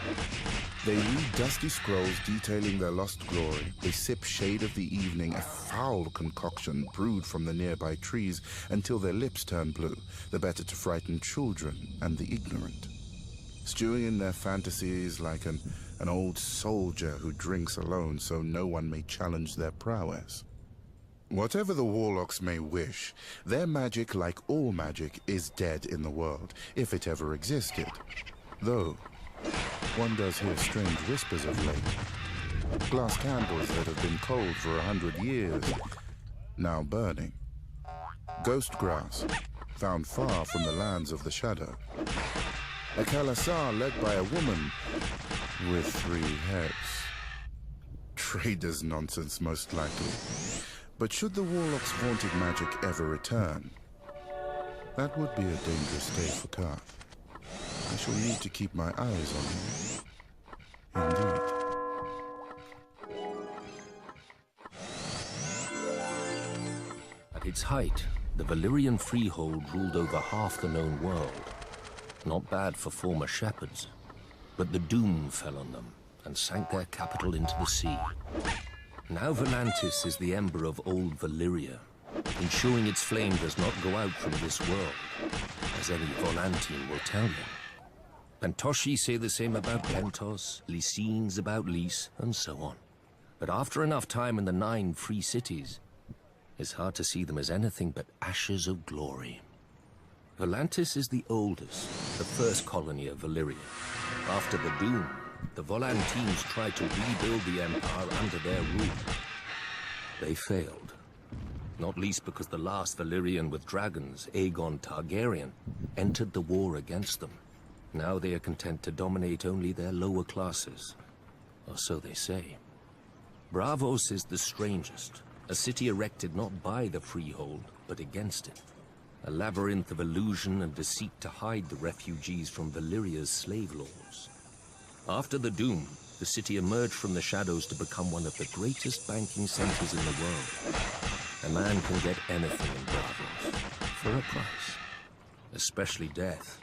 K: They read dusty scrolls detailing their lost glory. They sip shade of the evening, a foul concoction brewed from the nearby trees, until their lips turn blue, the better to frighten children and the ignorant. Stewing in their fantasies like an old soldier who drinks alone so no one may challenge their prowess. Whatever the warlocks may wish, their magic, like all magic, is dead in the world, if it ever existed. Though, one does hear strange whispers of late. Glass candles that have been cold for 100 years, now burning. Ghost grass, found far from the lands of the shadow. A Khalasar led by a woman with 3 heads. Trader's nonsense, most likely. But should the warlock's vaunted magic ever return, that would be a dangerous day for Karth. I shall need to keep my eyes on him. Indeed.
L: At its height, the Valyrian freehold ruled over half the known world. Not bad for former shepherds, but the doom fell on them and sank their capital into the sea. Now Volantis is the ember of old Valyria, ensuring its flame does not go out from this world, as any Volantine will tell you. Pentoshi say the same about Pentos, Lycines about Lys, and so on. But after enough time in the 9 free cities, it's hard to see them as anything but ashes of glory. Volantis is the oldest, the first colony of Valyria. After the Doom, the Volantines tried to rebuild the Empire under their rule. They failed. Not least because the last Valyrian with dragons, Aegon Targaryen, entered the war against them. Now they are content to dominate only their lower classes. Or so they say. Braavos is the strangest, a city erected not by the freehold, but against it. A labyrinth of illusion and deceit to hide the refugees from Valyria's slave lords. After the Doom, the city emerged from the shadows to become one of the greatest banking centers in the world. A man can get anything in Braavos, for a price. Especially death.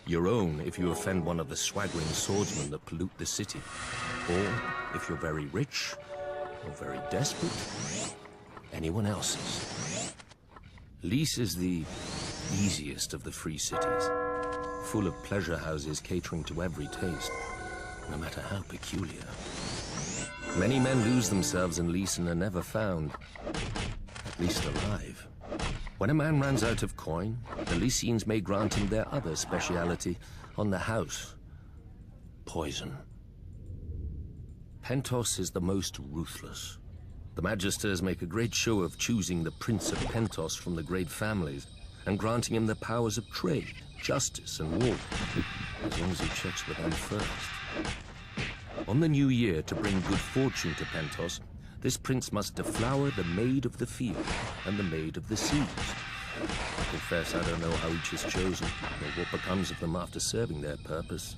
L: Your own if you offend one of the swaggering swordsmen that pollute the city. Or, if you're very rich, or very desperate, anyone else's. Lys is the easiest of the free cities, full of pleasure houses catering to every taste, no matter how peculiar. Many men lose themselves in Lys and are never found, at least alive. When a man runs out of coin, the Lycines may grant him their other speciality on the house: poison. Pentos is the most ruthless. The Magisters make a great show of choosing the Prince of Pentos from the great families and granting him the powers of trade, justice, and war, as long as he checks with them first. On the new year, to bring good fortune to Pentos, this prince must deflower the Maid of the Field and the Maid of the Seas. I confess I don't know how each is chosen, or what becomes of them after serving their purpose.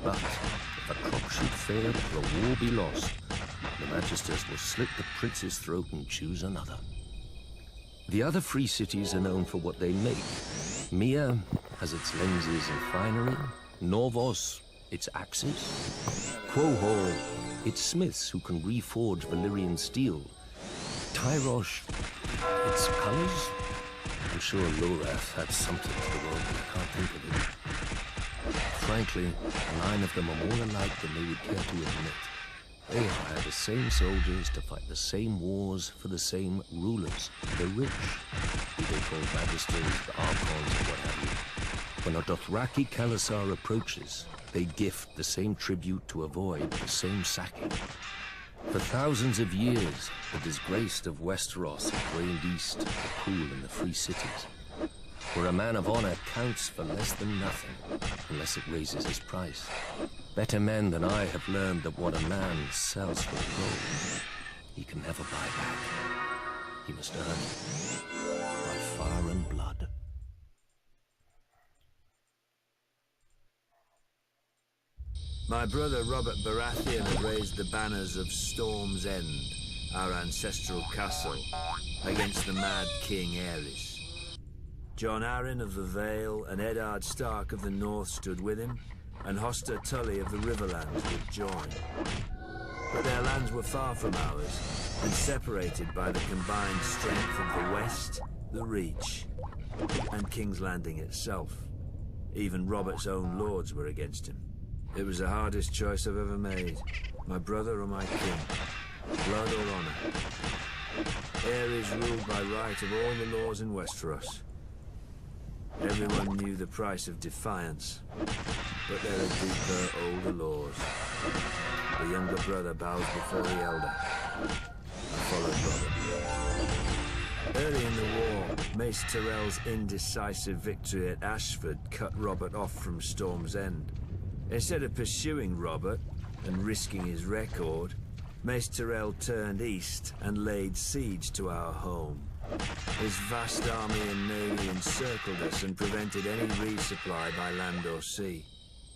L: But if a crop should fail or a war be lost, the Magisters will slit the prince's throat and choose another. The other free cities are known for what they make. Mia has its lenses and finery, Norvos its axes, Quohor its smiths who can reforge Valyrian steel, Tyrosh its colors. I'm sure Lorath had something to the world, but I can't think of it. Frankly, 9 of them are more alike than they would care to admit. They hire the same soldiers to fight the same wars for the same rulers, the rich, who they call magisters, the archons, or what have you. When a Dothraki Khalasar approaches, they gift the same tribute to avoid the same sacking. For thousands of years, the disgraced of Westeros have reigned east, the cool and the free cities, where a man of honor counts for less than nothing, unless it raises his price. Better men than I have learned that what a man sells for gold, he can never buy back. He must earn it by fire and blood.
J: My brother Robert Baratheon had raised the banners of Storm's End, our ancestral castle, against the mad King Aerys. Jon Arryn of the Vale and Eddard Stark of the North stood with him, and Hoster Tully of the Riverlands would join. But their lands were far from ours, and separated by the combined strength of the West, the Reach, and King's Landing itself. Even Robert's own lords were against him. It was the hardest choice I've ever made. My brother or my king. Blood or honor. Aerys ruled by right of all the laws in Westeros. Everyone knew the price of defiance, but there are deeper, older laws. The younger brother bows before the elder. I followed Robert. Early in the war, Mace Tyrell's indecisive victory at Ashford cut Robert off from Storm's End. Instead of pursuing Robert and risking his record, Mace Tyrell turned east and laid siege to our home. His vast army and navy encircled us and prevented any resupply by land or sea.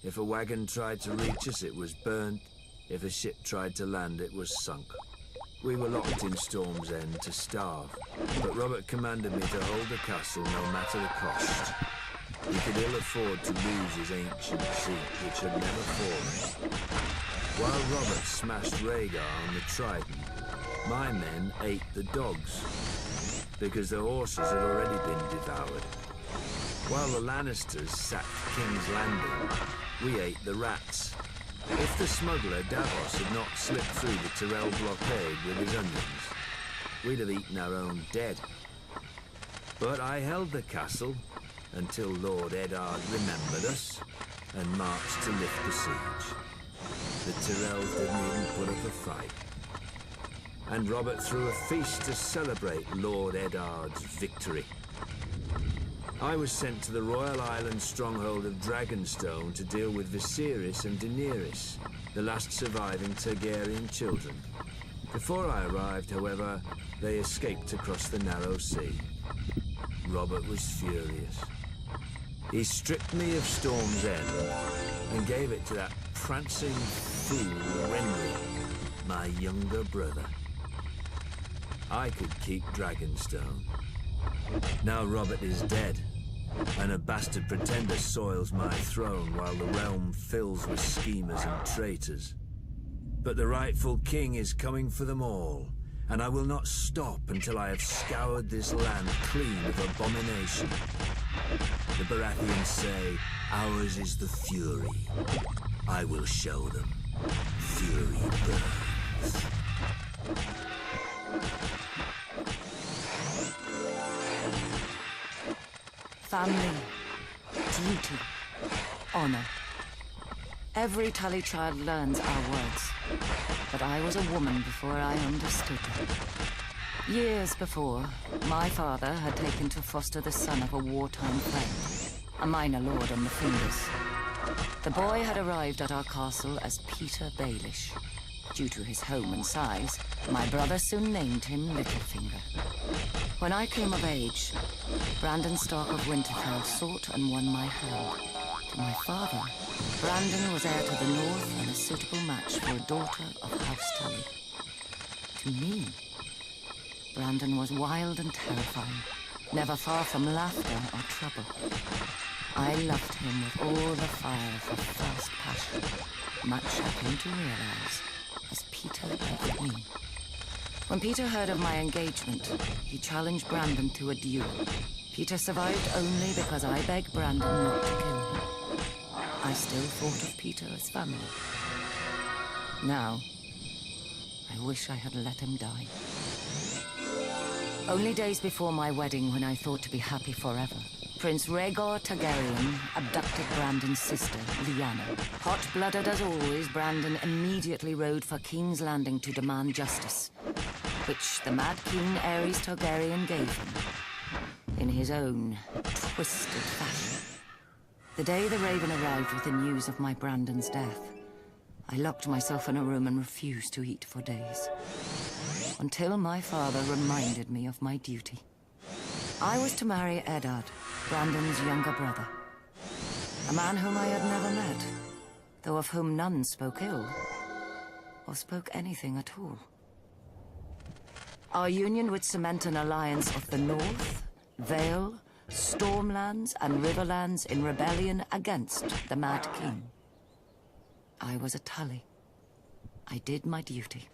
J: If a wagon tried to reach us, it was burnt. If a ship tried to land, it was sunk. We were locked in Storm's End to starve, but Robert commanded me to hold the castle no matter the cost. He could ill afford to lose his ancient seat, which had never fallen. While Robert smashed Rhaegar on the Trident, My men ate the dogs, because the horses had already been devoured. While the Lannisters sacked King's Landing, we ate the rats. If the smuggler Davos had not slipped through the Tyrell blockade with his onions, we'd have eaten our own dead. But I held the castle until Lord Eddard remembered us and marched to lift the siege. The Tyrells didn't even put up a fight. And Robert threw a feast to celebrate Lord Eddard's victory. I was sent to the Royal Island stronghold of Dragonstone to deal with Viserys and Daenerys, the last surviving Targaryen children. Before I arrived, however, they escaped across the narrow sea. Robert was furious. He stripped me of Storm's End and gave it to that prancing fool Renly, my younger brother. I could keep Dragonstone. Now Robert is dead, and a bastard pretender soils my throne while the realm fills with schemers and traitors. But the rightful king is coming for them all, and I will not stop until I have scoured this land clean of abomination. The Baratheons say, ours is the fury. I will show them. Fury burns.
E: Family, duty, honor. Every Tully child learns our words, but I was a woman before I understood them. Years before, my father had taken to foster the son of a wartime friend, a minor lord on the Fingers. The boy had arrived at our castle as Peter Baelish. Due to his home and size, my brother soon named him Littlefinger. When I came of age, Brandon Stark of Winterfell sought and won my hand. To my father, Brandon was heir to the north and a suitable match for a daughter of House Tully. To me, Brandon was wild and terrifying, never far from laughter or trouble. I loved him with all the fire of a first passion, much I came to realize, as Peter loved me. When Peter heard of my engagement, he challenged Brandon to a duel. Peter survived only because I begged Brandon not to kill him. I still thought of Peter as family. Now, I wish I had let him die. Only days before my wedding, when I thought to be happy forever, Prince Rhaegar Targaryen abducted Brandon's sister, Lyanna. Hot-blooded as always, Brandon immediately rode for King's Landing to demand justice, which the Mad King Aerys Targaryen gave him, in his own twisted fashion. The day the Raven arrived with the news of my Brandon's death, I locked myself in a room and refused to eat for days, until my father reminded me of my duty. I was to marry Eddard, Brandon's younger brother, a man whom I had never met, though of whom none spoke ill, or spoke anything at all. Our union would cement an alliance of the North, Vale, Stormlands, and Riverlands in rebellion against the Mad King. I was a Tully. I did my duty.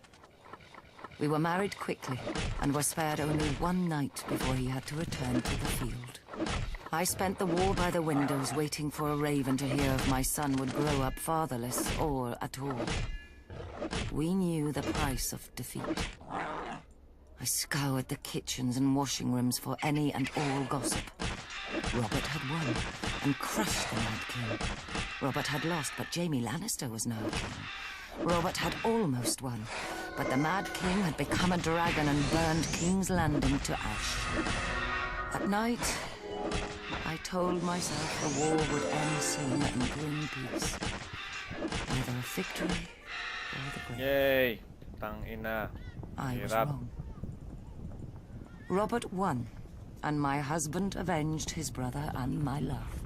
E: We were married quickly, and were spared only one night before he had to return to the field. I spent the war by the windows waiting for a raven to hear if my son would grow up fatherless, or at all. We knew the price of defeat. I scoured the kitchens and washing rooms for any and all gossip. Robert had won, and crushed the Mad King. Robert had lost, but Jaime Lannister was now king. Robert had almost won, but the Mad King had become a dragon and burned King's Landing to ash. At night, I told myself the war would end soon and bring peace. Either a victory or the grave.
M: Yay! Tang ina.
E: I was
M: Hirap.
E: wrong. Robert won, and my husband avenged his brother and my love.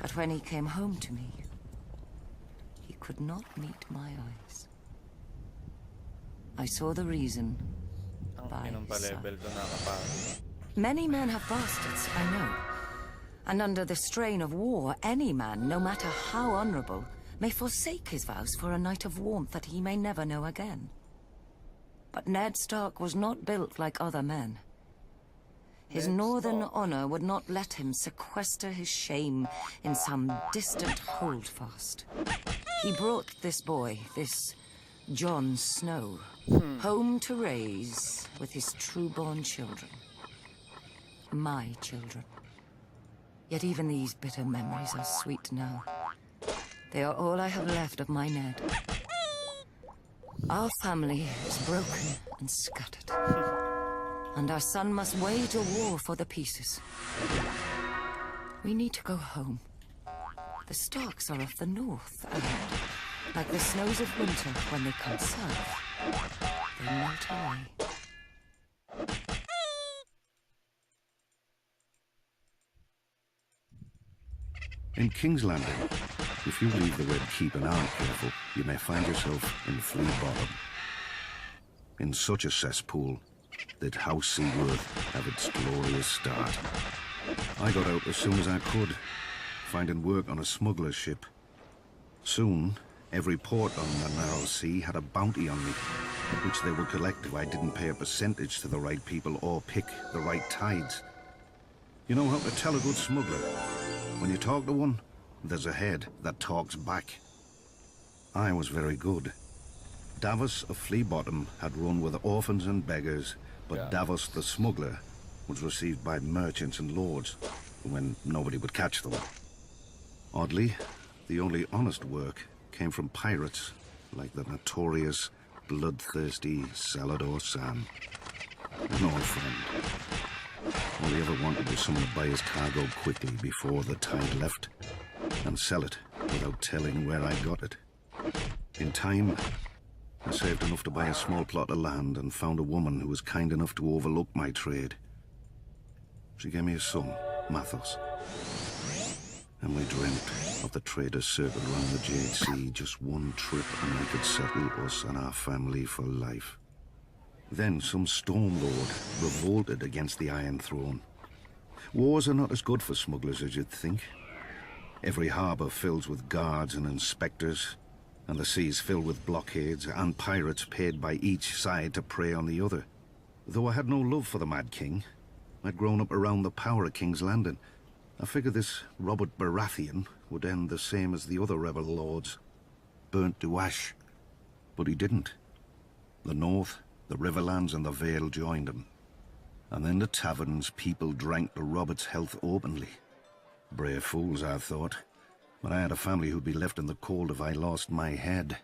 E: But when he came home to me, he could not meet my eyes. I saw the reason by his side. Many men have bastards, I know. And under the strain of war, any man, no matter how honorable, may forsake his vows for a night of warmth that he may never know again. But Ned Stark was not built like other men. His northern honor would not let him sequester his shame in some distant holdfast. He brought this boy, this Jon Snow, home to raise with his true-born children. My children. Yet even these bitter memories are sweet now. They are all I have left of my Ned. Our family is broken and scattered. And our son must wage a war for the pieces. We need to go home. The Starks are of the north, and like the snows of winter when they come south, they melt away.
N: In King's Landing, if you leave the Red Keep and aren't careful, you may find yourself in Flea Bottom. In such a cesspool that House Seaworth have its glorious start. I got out as soon as I could, finding work on a smuggler's ship. Soon, every port on the narrow sea had a bounty on me, which they would collect if I didn't pay a percentage to the right people or pick the right tides. You know how to tell a good smuggler? When you talk to one, there's a head that talks back. I was very good. Davos of Flea Bottom had run with orphans and beggars, but Davos the smuggler was received by merchants and lords when nobody would catch them. Oddly, the only honest work came from pirates, like the notorious, bloodthirsty Salador Sam. An old friend. All he ever wanted was someone to buy his cargo quickly before the tide left, and sell it without telling where I got it. In time, I saved enough to buy a small plot of land and found a woman who was kind enough to overlook my trade. She gave me a son, Mathos. And we dreamt of the trader's circle around the Jade Sea, just one trip and I could settle us and our family for life. Then some Storm Lord revolted against the Iron Throne. Wars are not as good for smugglers as you'd think. Every harbour fills with guards and inspectors, and the seas filled with blockades and pirates paid by each side to prey on the other. Though I had no love for the Mad King, I'd grown up around the power of King's Landing. I figured this Robert Baratheon would end the same as the other rebel lords, burnt to ash. But he didn't. The North, the Riverlands and the Vale joined him. And in the taverns, people drank to Robert's health openly. Brave fools, I thought. But I had a family who'd be left in the cold if I lost my head.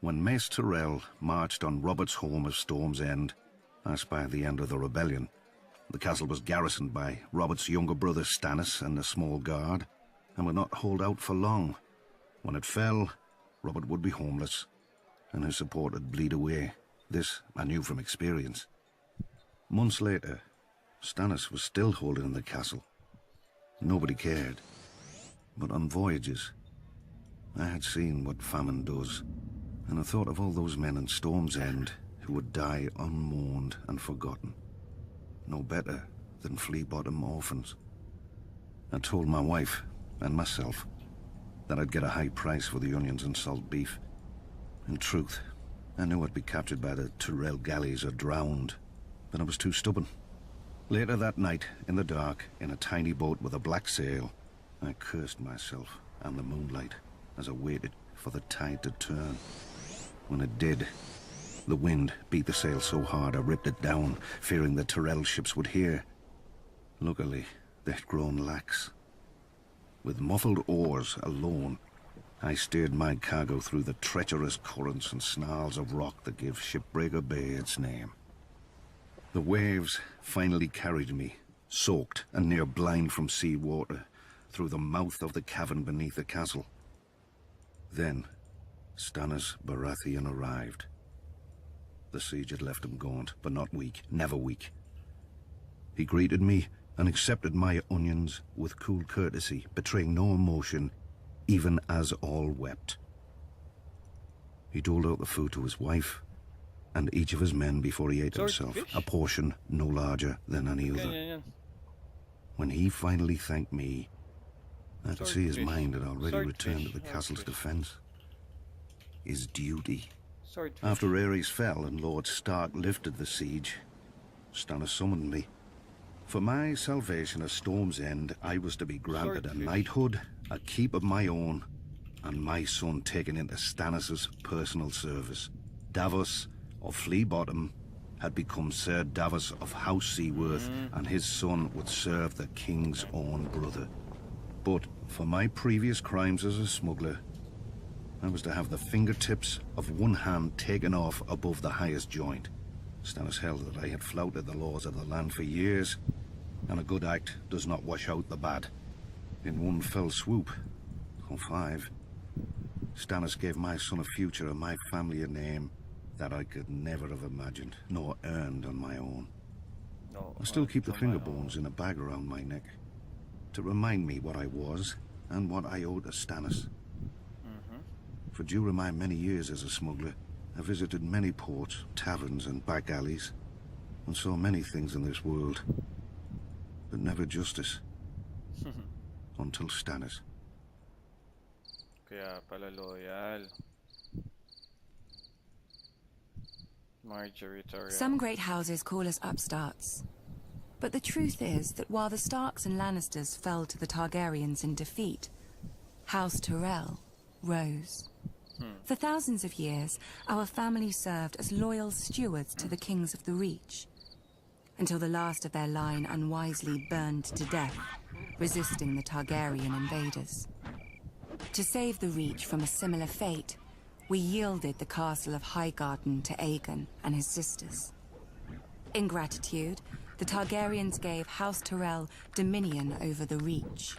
N: When Mace Tyrell marched on Robert's home of Storm's End, I spied the end of the rebellion. The castle was garrisoned by Robert's younger brother Stannis and a small guard, and would not hold out for long. When it fell, Robert would be homeless, and his support would bleed away. This I knew from experience. Months later, Stannis was still holding the castle. Nobody cared. But on voyages, I had seen what famine does, and I thought of all those men in Storm's End who would die unmourned and forgotten. No better than Flea Bottom orphans. I told my wife and myself that I'd get a high price for the onions and salt beef. In truth, I knew I'd be captured by the Tyrell galleys or drowned, but I was too stubborn. Later that night, in the dark, in a tiny boat with a black sail, I cursed myself and the moonlight as I waited for the tide to turn. When it did, the wind beat the sail so hard I ripped it down, fearing the Tyrell ships would hear. Luckily, they'd grown lax. With muffled oars alone, I steered my cargo through the treacherous currents and snarls of rock that gave Shipbreaker Bay its name. The waves finally carried me, soaked and near blind from sea water, through the mouth of the cavern beneath the castle. Then, Stannis Baratheon arrived. The siege had left him gaunt, but not weak, never weak. He greeted me and accepted my onions with cool courtesy, betraying no emotion, even as all wept. He doled out the food to his wife and each of his men before he ate himself, a portion no larger than any other. When he finally thanked me, I could see his mind had already returned to the castle's defense. His duty
M: Swordfish.
N: After Ares fell and Lord Stark lifted the siege, Stannis summoned me. For my salvation at Storm's End, I was to be granted a knighthood, a keep of my own, and my son taken into Stannis' personal service. Davos of Flea Bottom had become Sir Davos of House Seaworth, and his son would serve the king's own brother. But for my previous crimes as a smuggler, I was to have the fingertips of one hand taken off above the highest joint. Stannis held that I had flouted the laws of the land for years, and a good act does not wash out the bad. In one fell swoop, or 5, Stannis gave my son a future and my family a name that I could never have imagined, nor earned on my own. I still keep the finger bones in a bag around my neck, to remind me what I was and what I owed to Stannis. For during my many years as a smuggler, I visited many ports, taverns and back alleys, and saw many things in this world, but never justice. Until Stannis.
M: Kaya pala loyal. Marjorie Tyrell.
I: Some great houses call us upstarts. But the truth is that while the Starks and Lannisters fell to the Targaryens in defeat, House Tyrell rose. For thousands of years, our family served as loyal stewards to the kings of the Reach, until the last of their line unwisely burned to death, resisting the Targaryen invaders. To save the Reach from a similar fate, we yielded the castle of Highgarden to Aegon and his sisters. In gratitude, the Targaryens gave House Tyrell dominion over the Reach,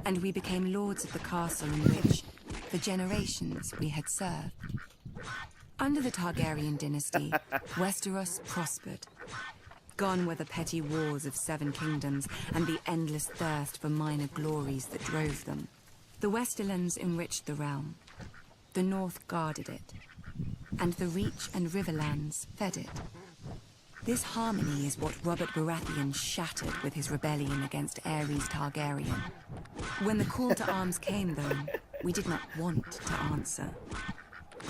I: and we became lords of the castle in which, for generations, we had served. Under the Targaryen dynasty, Westeros prospered. Gone were the petty wars of 7 kingdoms and the endless thirst for minor glories that drove them. The Westerlands enriched the realm. The North guarded it. And the Reach and Riverlands fed it. This harmony is what Robert Baratheon shattered with his rebellion against Aerys Targaryen. When the call to arms came, though, we did not want to answer.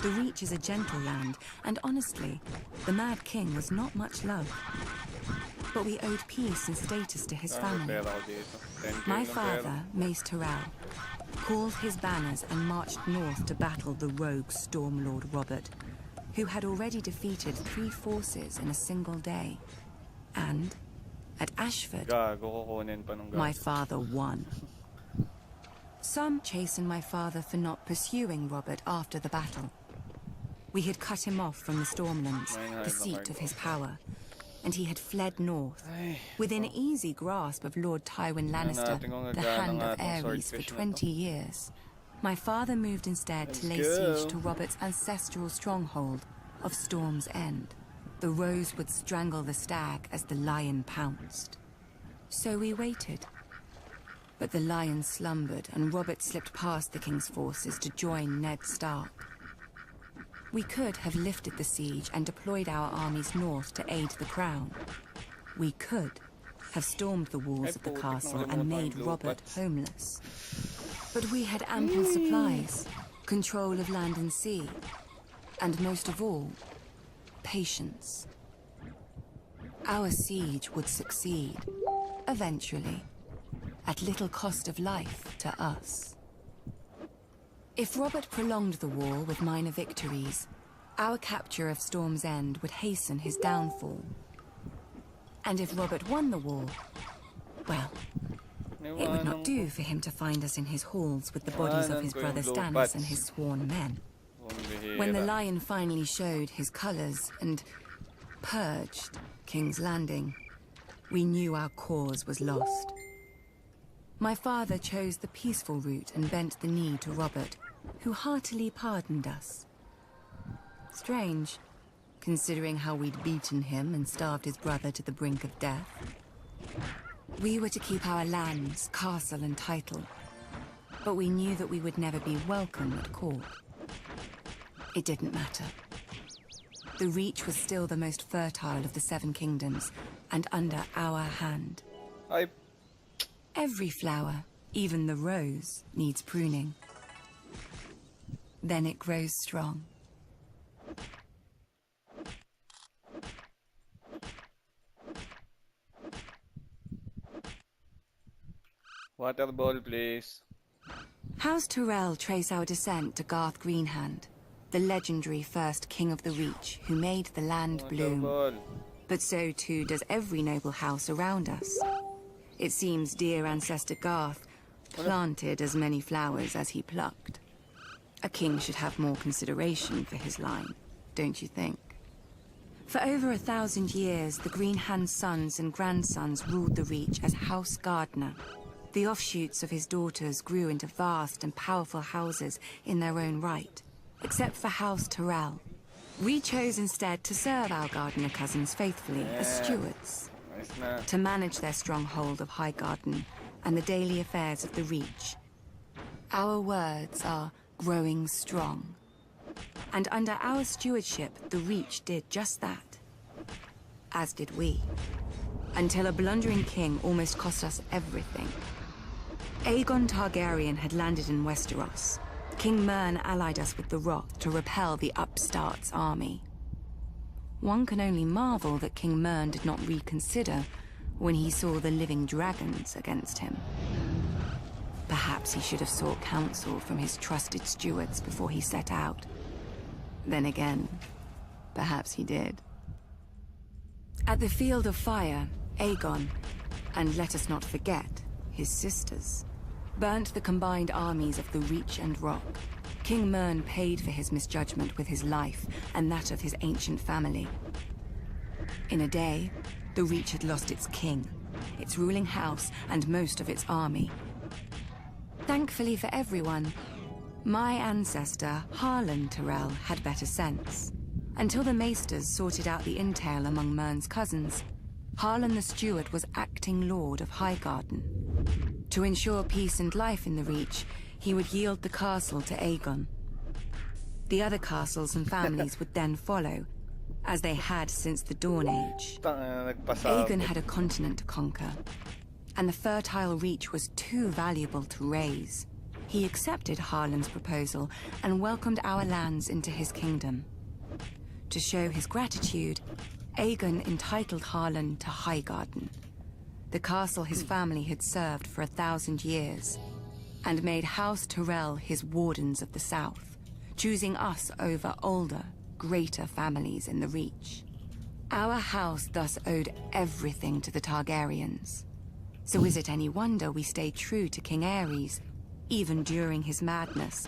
I: The Reach is a gentle land, and honestly, the Mad King was not much loved. But we owed peace and status to his family. My father, Mace Tyrell, called his banners and marched north to battle the rogue Stormlord Robert, who had already defeated 3 forces in a single day. And, at Ashford, my father won. Some chastened my father for not pursuing Robert after the battle. We had cut him off from the Stormlands, the seat of his power, and he had fled north, within easy grasp of Lord Tywin Lannister, the Hand of Aerys, for 20 years. My father moved instead to lay siege to Robert's ancestral stronghold of Storm's End. The rose would strangle the stag as the lion pounced. So we waited. But the lion slumbered, and Robert slipped past the king's forces to join Ned Stark. We could have lifted the siege and deployed our armies north to aid the crown. We could have stormed the walls of the castle and made Robert homeless. But we had ample supplies, control of land and sea, and most of all, patience. Our siege would succeed, eventually, at little cost of life to us. If Robert prolonged the war with minor victories, our capture of Storm's End would hasten his downfall. And if Robert won the war, well, it would not do for him to find us in his halls with the bodies of his brother Stannis and his sworn men. When the lion finally showed his colors and purged King's Landing, we knew our cause was lost. My father chose the peaceful route and bent the knee to Robert, who heartily pardoned us. Strange, considering how we'd beaten him and starved his brother to the brink of death. We were to keep our lands, castle and title, but we knew that we would never be welcome at court. It didn't matter. The Reach was still the most fertile of the 7 kingdoms, and under our hand. Every flower, even the rose, needs pruning. Then it grows strong,
M: Water ball, please.
O: House Tyrell trace our descent to Garth Greenhand, the legendary first king of the Reach who made the land bloom. But so too does every noble house around us. It seems dear ancestor Garth planted as many flowers as he plucked. A king should have more consideration for his line, don't you think? For over 1,000 years, the Greenhand sons and grandsons ruled the Reach as House Gardener. The offshoots of his daughters grew into vast and powerful houses in their own right, except for House Tyrell. We chose instead to serve our Gardener cousins faithfully as stewards, to manage their stronghold of Highgarden and the daily affairs of the Reach. Our words are growing strong. And under our stewardship, the Reach did just that. As did we. Until a blundering king almost cost us everything. Aegon Targaryen had landed in Westeros. King Mern allied us with the Rock to repel the upstart's army. One can only marvel that King Mern did not reconsider when he saw the living dragons against him. Perhaps he should have sought counsel from his trusted stewards before he set out. Then again, perhaps he did. At the Field of Fire, Aegon, and let us not forget, his sisters, burnt the combined armies of the Reach and Rock. King Mern paid for his misjudgment with his life and that of his ancient family. In a day, the Reach had lost its king, its ruling house, and most of its army. Thankfully for everyone, my ancestor, Harlan Tyrell, had better sense. Until the Maesters sorted out the entail among Mern's cousins, Harlan the Steward was acting Lord of Highgarden. To ensure peace and life in the Reach, he would yield the castle to Aegon. The other castles and families would then follow, as they had since the Dawn Age. Aegon had a continent to conquer, and the fertile Reach was too valuable to raise. He accepted Harlan's proposal and welcomed our lands into his kingdom. To show his gratitude, Aegon entitled Harlan to Highgarden, the castle his family had served for 1,000 years, and made House Tyrell his wardens of the south, choosing us over older, greater families in the Reach. Our house thus owed everything to the Targaryens. So is it any wonder we stayed true to King Aerys, even during his madness,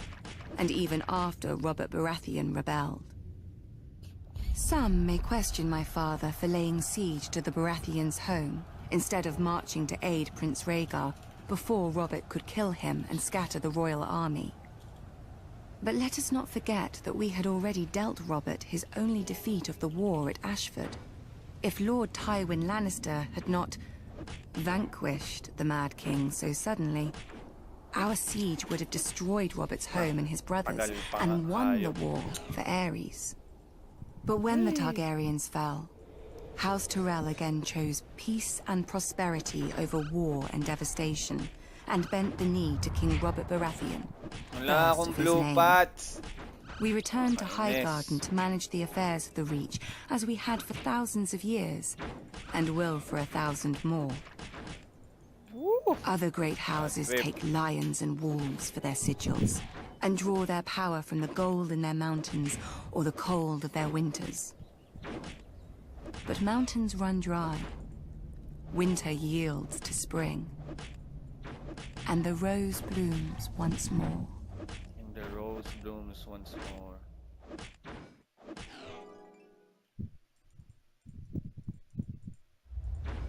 O: and even after Robert Baratheon rebelled? Some may question my father for laying siege to the Baratheons' home, instead of marching to aid Prince Rhaegar before Robert could kill him and scatter the royal army. But let us not forget that we had already dealt Robert his only defeat of the war at Ashford. If Lord Tywin Lannister had not vanquished the Mad King so suddenly, our siege would have destroyed Robert's home and his brothers, and won the war for Aerys. But when the Targaryens fell, House Tyrell again chose peace and prosperity over war and devastation, and bent the knee to King Robert Baratheon, first of his name. We returned to Highgarden to manage the affairs of the Reach, as we had for thousands of years, and will for 1,000 more. Other great houses take lions and wolves for their sigils, and draw their power from the gold in their mountains or the cold of their winters. But mountains run dry. Winter yields to spring. And the rose blooms once more.
M: And the rose blooms once more.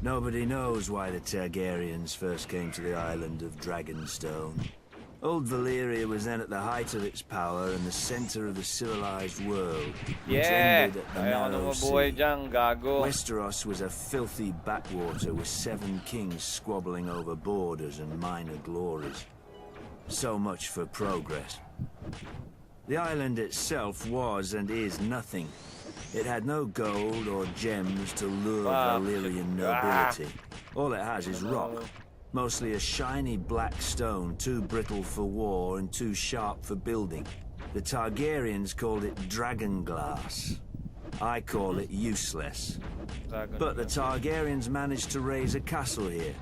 J: Nobody knows why the Targaryens first came to the island of Dragonstone. Old Valyria was then at the height of its power and the center of the civilized world, which ended at the narrow sea. Westeros was a filthy backwater with 7 kings squabbling over borders and minor glories. So much for progress. The island itself was and is nothing. It had no gold or gems to lure Valyrian nobility. All it has is rock. Mostly a shiny black stone, too brittle for war and too sharp for building. The Targaryens called it dragon glass. I call it useless. But the Targaryens managed to raise a castle here,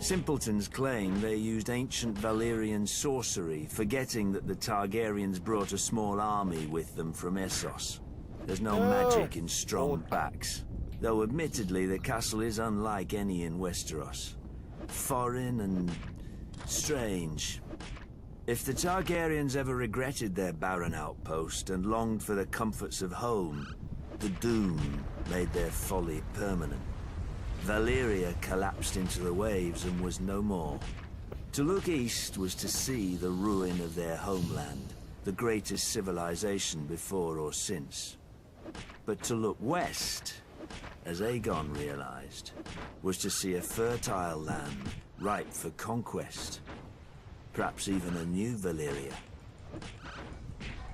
J: Simpletons claim they used ancient Valyrian sorcery, forgetting that the Targaryens brought a small army with them from Essos. There's no magic in strong backs, though admittedly the castle is unlike any in Westeros. Foreign and strange. If the Targaryens ever regretted their barren outpost and longed for the comforts of home, the doom made their folly permanent. Valyria collapsed into the waves and was no more. To look east was to see the ruin of their homeland, the greatest civilization before or since. But to look west, as Aegon realized, was to see a fertile land ripe for conquest. Perhaps even a new Valyria.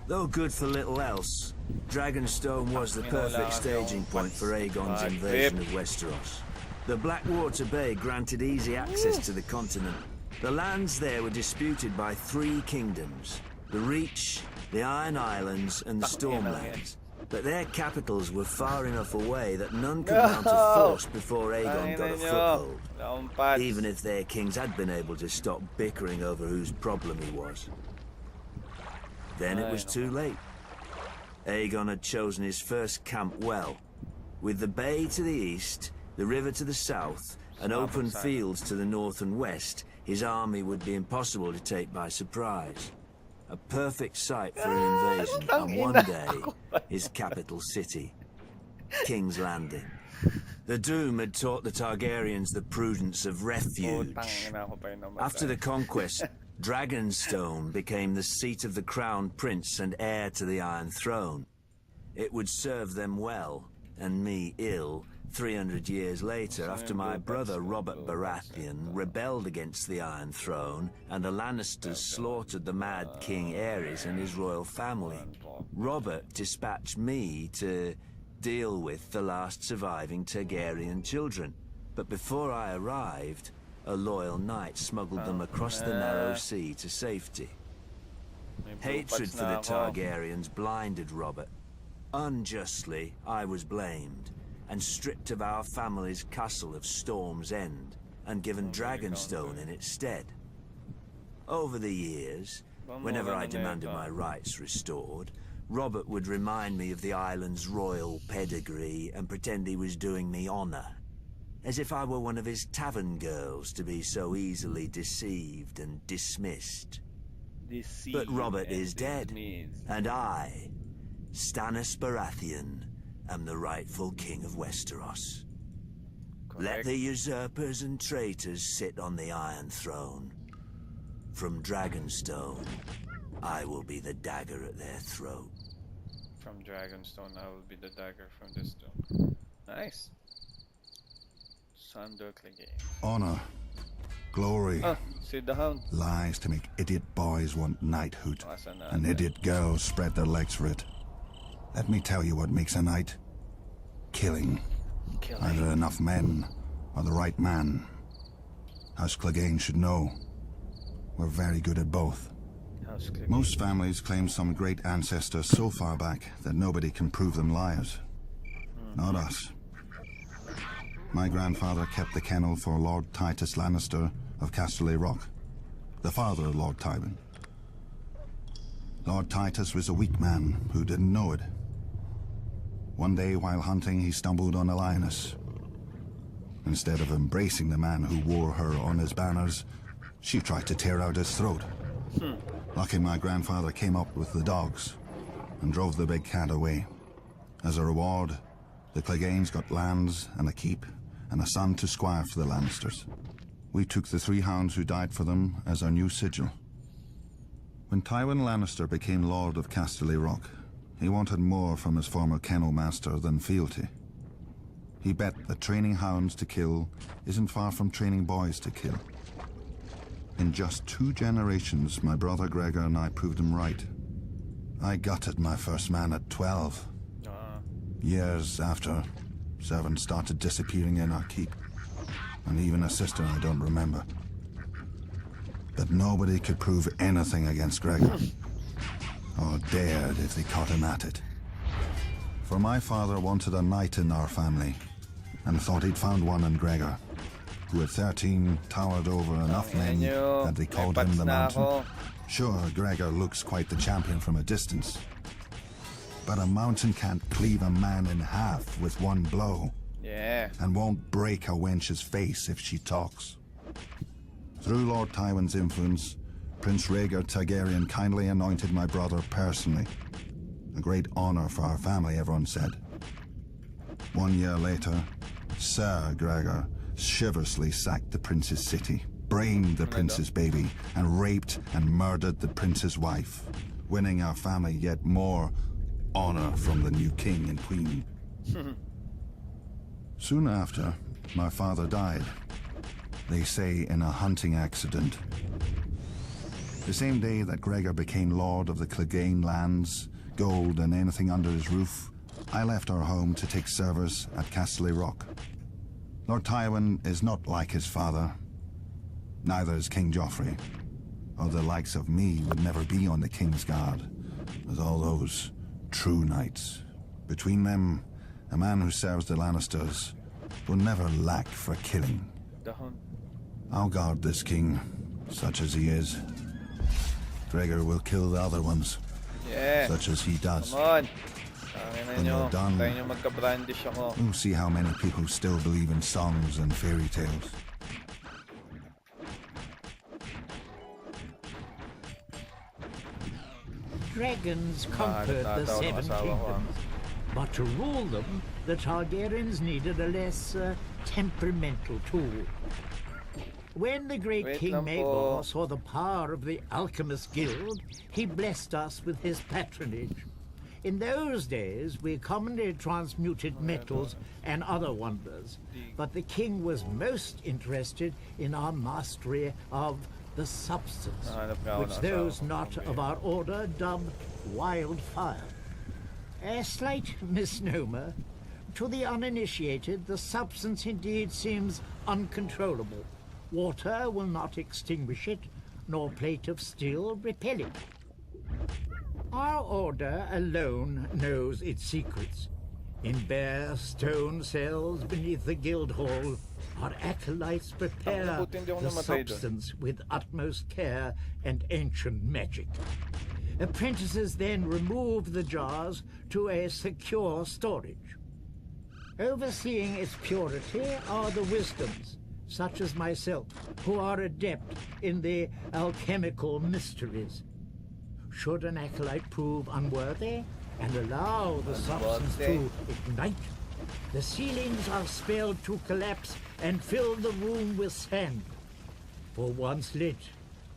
J: Though good for little else, Dragonstone was the perfect staging point for Aegon's invasion of Westeros. The Blackwater Bay granted easy access to the continent. The lands there were disputed by 3 kingdoms, the Reach, the Iron Islands, and the Stormlands. But their capitals were far enough away that none could mount a force before Aegon got a foothold, even if their kings had been able to stop bickering over whose problem he was. Then it was too late. Aegon had chosen his first camp well, with the bay to the east, the river to the south, and open fields to the north and west. His army would be impossible to take by surprise. A perfect site for an invasion, and one day, his capital city, King's Landing. The Doom had taught the Targaryens the prudence of refuge. After the conquest, Dragonstone became the seat of the crowned prince and heir to the Iron Throne. It would serve them well, and me ill, 300 years later, after my brother Robert Baratheon rebelled against the Iron Throne and the Lannisters slaughtered the Mad King Aerys and his royal family. Robert dispatched me to deal with the last surviving Targaryen children. But before I arrived, a loyal knight smuggled them across the narrow sea to safety. Hatred for the Targaryens blinded Robert. Unjustly, I was blamed and stripped of our family's castle of Storm's End, and given Dragonstone in its stead. Over the years, whenever I demanded my rights restored, Robert would remind me of the island's royal pedigree and pretend he was doing me honor, as if I were one of his tavern girls to be so easily deceived and dismissed. But Robert is dead, and I, Stannis Baratheon, am the rightful king of Westeros. Let the usurpers and traitors sit on the Iron Throne. From Dragonstone, I will be the dagger at their throat.
M: From Dragonstone, I will be the dagger from this stone. Nice. Sandor Clegane.
N: Honor, glory,
M: Sit down.
N: lies to make idiot boys want knighthood, and idiot girls spread their legs for it. Let me tell you what makes a knight. Killing. Either enough men, or the right man. House Clegane should know. We're very good at both. Most families claim some great ancestor so far back that nobody can prove them liars. Not us. My grandfather kept the kennel for Lord Titus Lannister of Casterly Rock, the father of Lord Tywin. Lord Titus was a weak man who didn't know it. One day while hunting, he stumbled on a lioness. Instead of embracing the man who wore her on his banners, she tried to tear out his throat. Lucky my grandfather came up with the dogs and drove the big cat away. As a reward, the Cleganes got lands and a keep and a son to squire for the Lannisters. We took the 3 hounds who died for them as our new sigil. When Tywin Lannister became Lord of Casterly Rock, he wanted more from his former kennel master than fealty. He bet that training hounds to kill isn't far from training boys to kill. In just 2 generations, my brother Gregor and I proved him right. I gutted my first man at 12. Years after, servants started disappearing in our keep, and even a sister I don't remember. But nobody could prove anything against Gregor. Or dared if they caught him at it. For my father wanted a knight in our family, and thought he'd found one in Gregor. who at 13 towered over enough men that they called him the Mountain. Sure, Gregor looks quite the champion from a distance. But a mountain can't cleave a man in half with one blow.
M: Yeah.
N: And won't break a wench's face if she talks. Through Lord Tywin's influence, Prince Rhaegar Targaryen kindly anointed my brother personally. A great honor for our family, everyone said. 1 year later, Sir Gregor chivalrously sacked the prince's city, brained the prince's baby, and raped and murdered the prince's wife, winning our family yet more honor from the new king and queen. Soon after, my father died. They say in a hunting accident. The same day that Gregor became lord of the Clegane lands, gold and anything under his roof, I left our home to take service at Castle Rock. Lord Tywin is not like his father. Neither is King Joffrey. Or the likes of me would never be on the King's Guard, with all those true knights. Between them, a man who serves the Lannisters will never lack for killing. I'll guard this king, such as he is. Gregor will kill the other ones, such as he does.
M: Come on.
N: When you're done, we'll see how many people still believe in songs and fairy tales.
P: Dragons conquered the Seven Kingdoms, but to rule them, the Targaryens needed a less temperamental tool. When the great King Maegor saw the power of the Alchemist Guild, he blessed us with his patronage. In those days, we commonly transmuted metals and other wonders, but the king was most interested in our mastery of the substance, which those not of our order dubbed wildfire. A slight misnomer. To the uninitiated, the substance indeed seems uncontrollable. Water will not extinguish it, nor plate of steel repel it. Our order alone knows its secrets. In bare stone cells beneath the guild hall, our acolytes prepare the substance with utmost care and ancient magic. Apprentices then remove the jars to a secure storage. Overseeing its purity are the wisdoms, such as myself, who are adept in the alchemical mysteries. Should an acolyte prove unworthy and allow the substance to ignite, the ceilings are spelled to collapse and fill the room with sand. For once lit,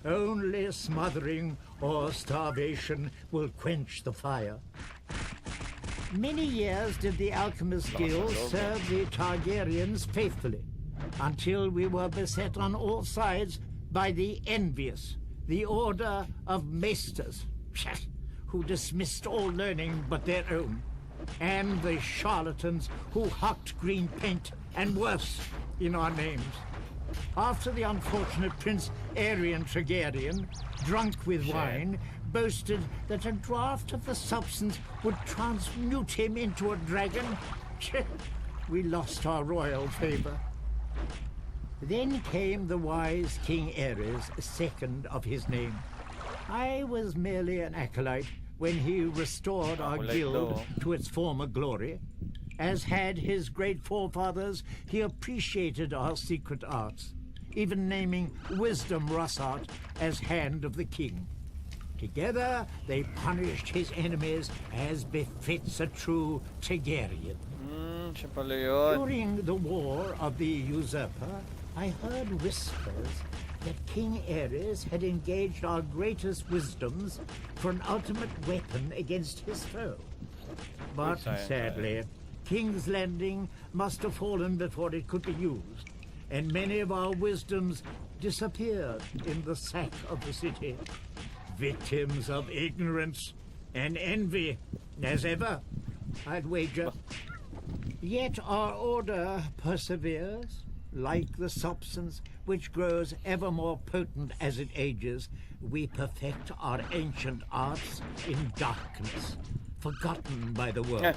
P: only smothering or starvation will quench the fire. Many years did the Alchemist Guild serve the Targaryens faithfully, until we were beset on all sides by the envious, the Order of Maesters, who dismissed all learning but their own, and the charlatans who hucked green paint and worse in our names. After the unfortunate Prince Aerion Targaryen, drunk with wine, boasted that a draught of the substance would transmute him into a dragon, we lost our royal favor. Then came the wise King Aerys, second of his name. I was merely an acolyte when he restored our guild to its former glory. As had his great forefathers, he appreciated our secret arts, even naming Wisdom Rossart as Hand of the King. Together, they punished his enemies as befits a true Targaryen. During the War of the Usurper, I heard whispers that King Aerys had engaged our greatest wisdoms for an ultimate weapon against his foe. But sadly, King's Landing must have fallen before it could be used, and many of our wisdoms disappeared in the sack of the city. Victims of ignorance and envy, as ever, I'd wager. Yet our order perseveres. Like the substance, which grows ever more potent as it ages, we perfect our ancient arts in darkness, forgotten by the world.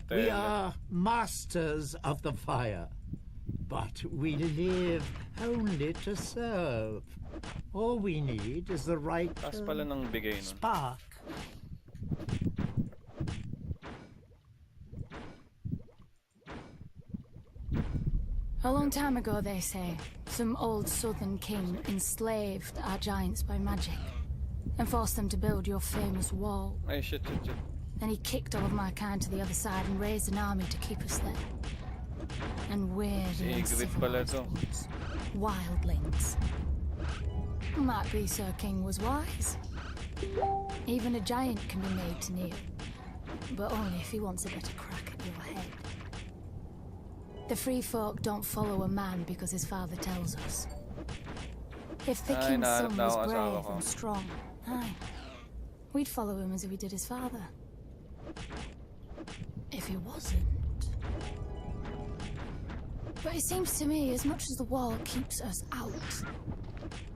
P: We are masters of the fire. But we live only to serve. All we need is the right spark.
Q: A long time ago, they say, some old southern king enslaved our giants by magic and forced them to build your famous wall.
M: Hey, shit.
Q: Then he kicked all of my kind to the other side and raised an army to keep us there. And we're the uncivilized ones, wildlings. Might be Sir King was wise. Even a giant can be made to kneel, but only if he wants a better crack at your head. The free folk don't follow a man because his father tells us. If the king's son was brave and strong, we'd follow him as if we did his father. If he wasn't... But it seems to me, as much as the wall keeps us out,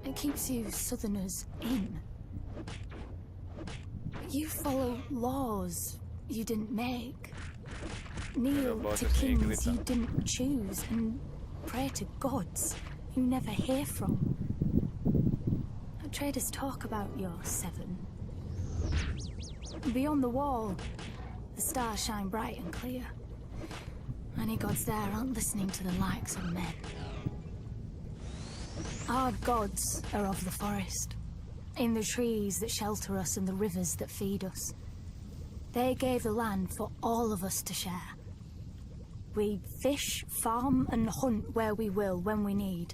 Q: it keeps you southerners in. You follow laws you didn't make. Kneel to kings you didn't choose, and pray to gods you never hear from. Traders talk about your seven. Beyond the wall, the stars shine bright and clear. Any gods there aren't listening to the likes of men. Our gods are of the forest, in the trees that shelter us and the rivers that feed us. They gave the land for all of us to share. We fish, farm, and hunt where we will, when we need.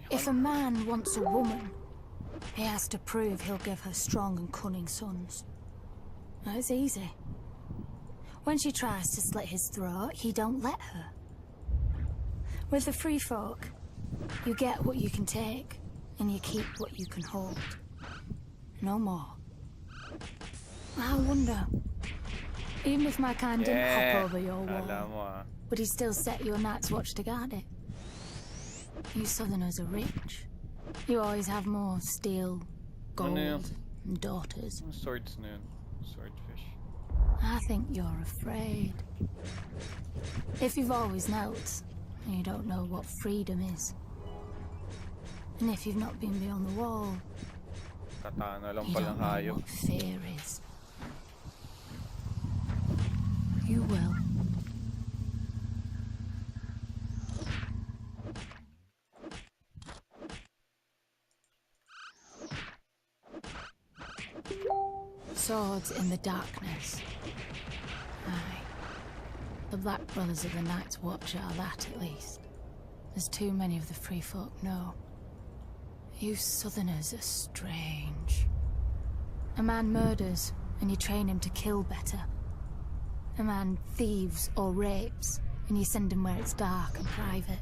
Q: If a man wants a woman, he has to prove he'll give her strong and cunning sons. Now, it's easy. When she tries to slit his throat, he don't let her. With the free folk, you get what you can take, and you keep what you can hold. No more. I wonder, even if my kind didn't hop over your wall, would he still set your night's watch to guard it? You southerners are rich. You always have more steel, gold, and daughters.
M: Swordfish.
Q: I think you're afraid. If you've always knelt, you don't know what freedom is. And if you've not been beyond the wall, you don't know what fear is. You will. Swords in the darkness. Aye. The Black Brothers of the Night's Watch are that, at least. As too many of the free folk know. You southerners are strange. A man murders, and you train him to kill better. A man thieves or rapes, and you send him where it's dark and private.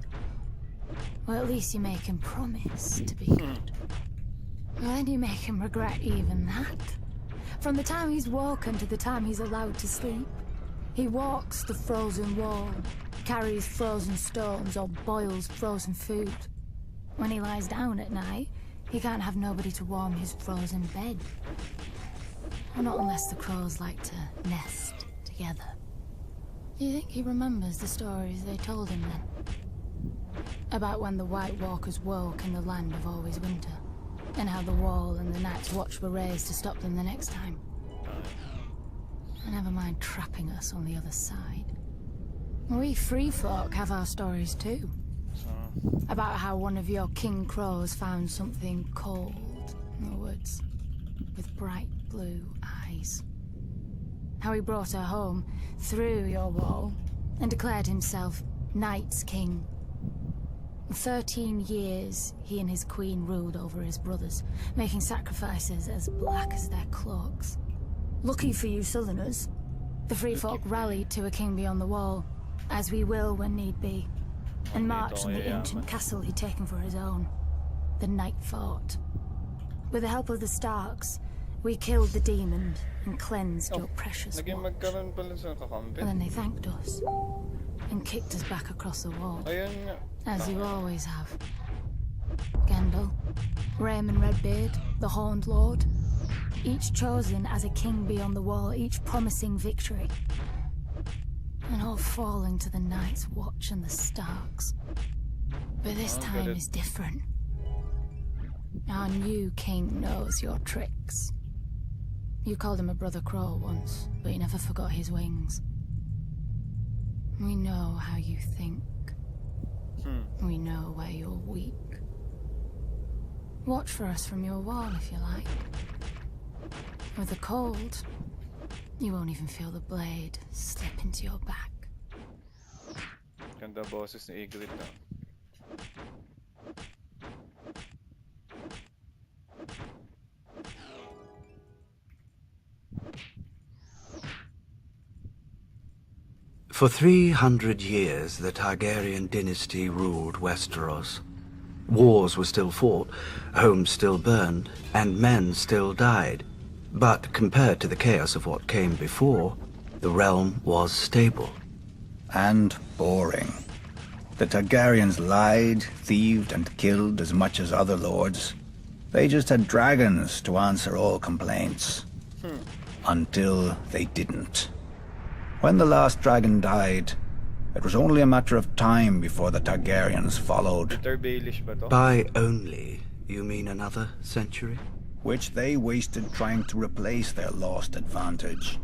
Q: Or at least you make him promise to be good. Well, then you make him regret even that. From the time he's woken to the time he's allowed to sleep, he walks the frozen wall, carries frozen stones, or boils frozen food. When he lies down at night, he can't have nobody to warm his frozen bed. Well, not unless the crows like to nest together. Do you think he remembers the stories they told him then? About when the White Walkers woke in the land of always winter, and how the wall and the Night's Watch were raised to stop them the next time. Never mind trapping us on the other side. We free folk have our stories too. About how one of your king crows found something cold in the woods, with bright blue eyes. How he brought her home, through your wall, and declared himself Night's King. 13 years he and his queen ruled over his brothers, making sacrifices as black as their cloaks. Lucky for you southerners, the free folk rallied to a king beyond the wall, as we will when need be, and marched on the ancient castle he'd taken for his own, the Night Fort. With the help of the Starks, we killed the demon and cleansed your precious watch. And then they thanked us, and kicked us back across the wall, as you always have. Gendel, Raymond Redbeard, the Horned Lord, each chosen as a king beyond the wall, each promising victory. and all falling to the Night's Watch and the Starks. But this time is different. Our new king knows your tricks. You called him a brother crow once, but he never forgot his wings. We know how you think. We know where you're weak. Watch for us from your wall if you like. With the cold, you won't even feel the blade slip into your back.
M: Ganda boses ni Ygritte då.
R: For 300 years, the Targaryen dynasty ruled Westeros. Wars were still fought, homes still burned, and men still died. But compared to the chaos of what came before, the realm was stable.
S: And boring. The Targaryens lied, thieved, and killed as much as other lords. They just had dragons to answer all complaints. Until they didn't. When the last dragon died, it was only a matter of time before the Targaryens followed.
R: By only, you mean another century?
S: Which they wasted trying to replace their lost advantage.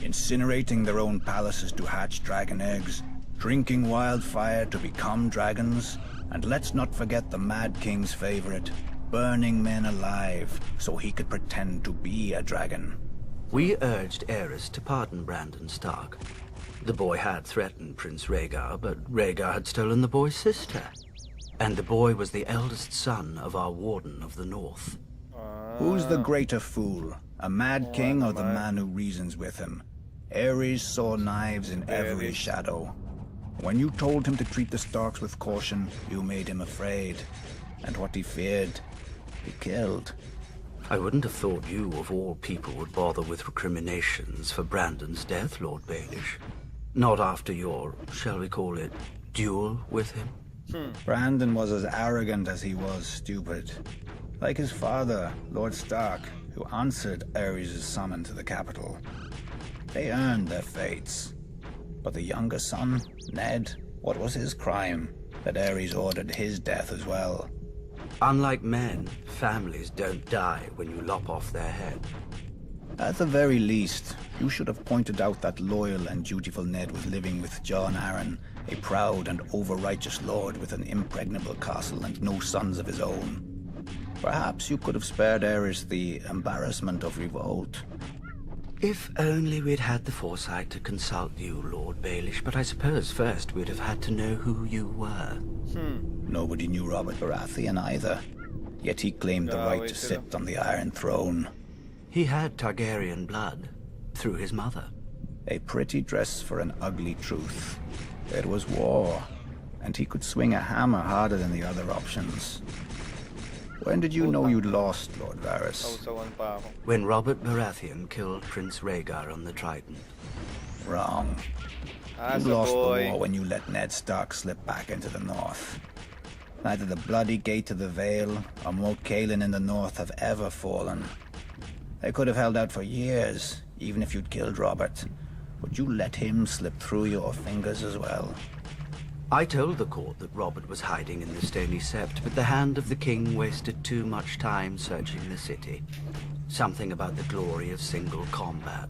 S: Incinerating their own palaces to hatch dragon eggs, drinking wildfire to become dragons, and let's not forget the Mad King's favorite, burning men alive so he could pretend to be a dragon.
R: We urged Aerys to pardon Brandon Stark. The boy had threatened Prince Rhaegar, but Rhaegar had stolen the boy's sister. And the boy was the eldest son of our Warden of the North.
S: Who's the greater fool, a Mad King or the man who reasons with him? Aerys saw knives in every shadow. When you told him to treat the Starks with caution, you made him afraid. And what he feared, he killed.
R: I wouldn't have thought you, of all people, would bother with recriminations for Brandon's death, Lord Baelish. Not after your, shall we call it, duel with him?
S: Brandon was as arrogant as he was stupid. Like his father, Lord Stark, who answered Aerys' summon to the capital. They earned their fates. But the younger son, Ned, what was his crime? That Aerys ordered his death as well.
R: Unlike men, families don't die when you lop off their head.
S: At the very least, you should have pointed out that loyal and dutiful Ned was living with Jon Arryn, a proud and over-righteous lord with an impregnable castle and no sons of his own. Perhaps you could have spared Aerys the embarrassment of revolt.
R: If only we'd had the foresight to consult you, Lord Baelish, but I suppose first we'd have had to know who you were.
S: Nobody knew Robert Baratheon either. Yet he claimed the right to sit on the Iron Throne.
R: He had Targaryen blood, through his mother.
S: A pretty dress for an ugly truth. It was war, and he could swing a hammer harder than the other options. When did you know you'd lost, Lord Varys?
R: When Robert Baratheon killed Prince Rhaegar on the Trident.
S: Wrong. You lost the war when you let Ned Stark slip back into the north. Neither the bloody gate to the Vale or Moat Cailin in the north have ever fallen. They could have held out for years, even if you'd killed Robert. But you let him slip through your fingers as well.
R: I told the court that Robert was hiding in the Stony Sept, but the hand of the king wasted too much time searching the city. Something about the glory of single combat.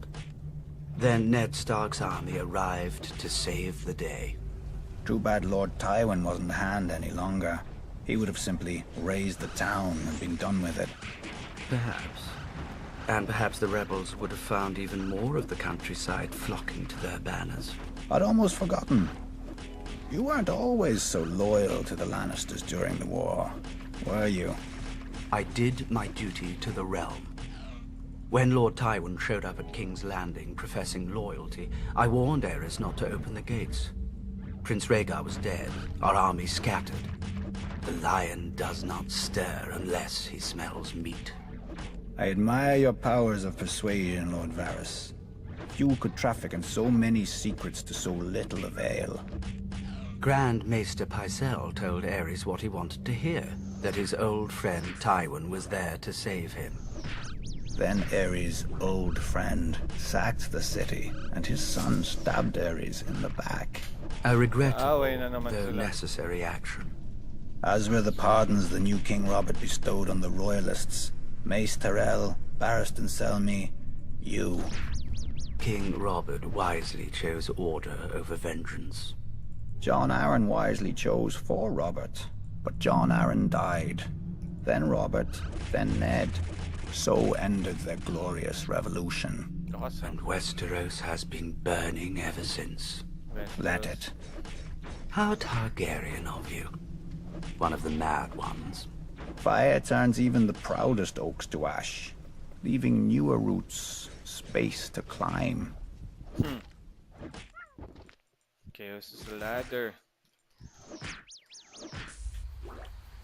R: Then Ned Stark's army arrived to save the day.
S: Too bad Lord Tywin wasn't the hand any longer. He would have simply razed the town and been done with it.
R: Perhaps. And perhaps the rebels would have found even more of the countryside flocking to their banners.
S: I'd almost forgotten. You weren't always so loyal to the Lannisters during the war, were you?
R: I did my duty to the realm. When Lord Tywin showed up at King's Landing professing loyalty, I warned Aerys not to open the gates. Prince Rhaegar was dead, our army scattered. The lion does not stir unless he smells meat.
S: I admire your powers of persuasion, Lord Varys. You could traffic in so many secrets to so little avail.
R: Grand Maester Pycelle told Aerys what he wanted to hear, that his old friend Tywin was there to save him.
S: Then Ares' old friend sacked the city, and his son stabbed Ares in the back.
R: A regrettable, though necessary action.
S: As were the pardons the new King Robert bestowed on the royalists. Mace Tyrell, Barristan Selmy, you.
R: King Robert wisely chose order over vengeance.
S: John Arryn wisely chose for Robert, but John Arryn died. Then Robert, then Ned. So ended their glorious revolution.
R: And Westeros has been burning ever since.
S: Let it.
R: How Targaryen of you. One of the mad ones.
S: Fire turns even the proudest oaks to ash, leaving newer roots space to climb.
M: Chaos ladder.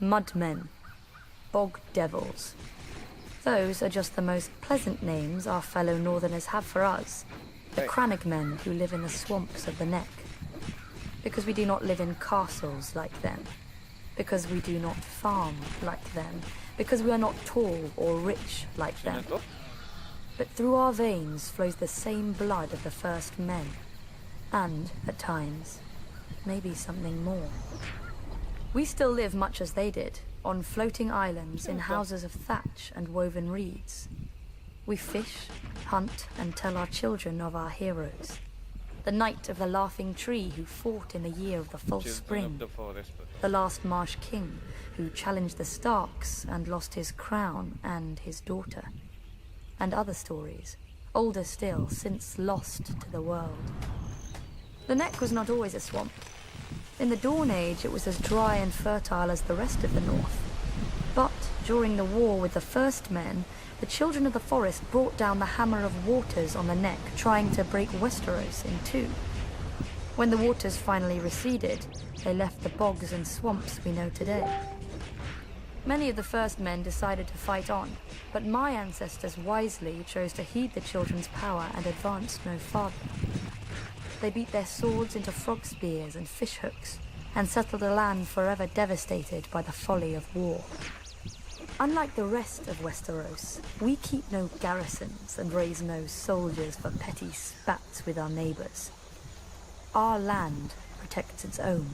T: Mudmen. Bog devils. Those are just the most pleasant names our fellow Northerners have for us. The Crannogmen who live in the swamps of the Neck. Because we do not live in castles like them. Because we do not farm like them. Because we are not tall or rich like them. But through our veins flows the same blood of the first men. And, at times, maybe something more. We still live much as they did, on floating islands in houses of thatch and woven reeds. We fish, hunt, and tell our children of our heroes. The knight of the laughing tree who fought in the year of the false spring. The last marsh king who challenged the Starks and lost his crown and his daughter. And other stories, older still, since lost to the world. The Neck was not always a swamp. In the Dawn Age, it was as dry and fertile as the rest of the North. But during the war with the First Men, the children of the forest brought down the hammer of waters on the Neck, trying to break Westeros in two. When the waters finally receded, they left the bogs and swamps we know today. Many of the First Men decided to fight on, but my ancestors wisely chose to heed the children's power and advanced no farther. They beat their swords into frog spears and fish hooks, and settled a land forever devastated by the folly of war. Unlike the rest of Westeros, we keep no garrisons and raise no soldiers for petty spats with our neighbors. Our land protects its own.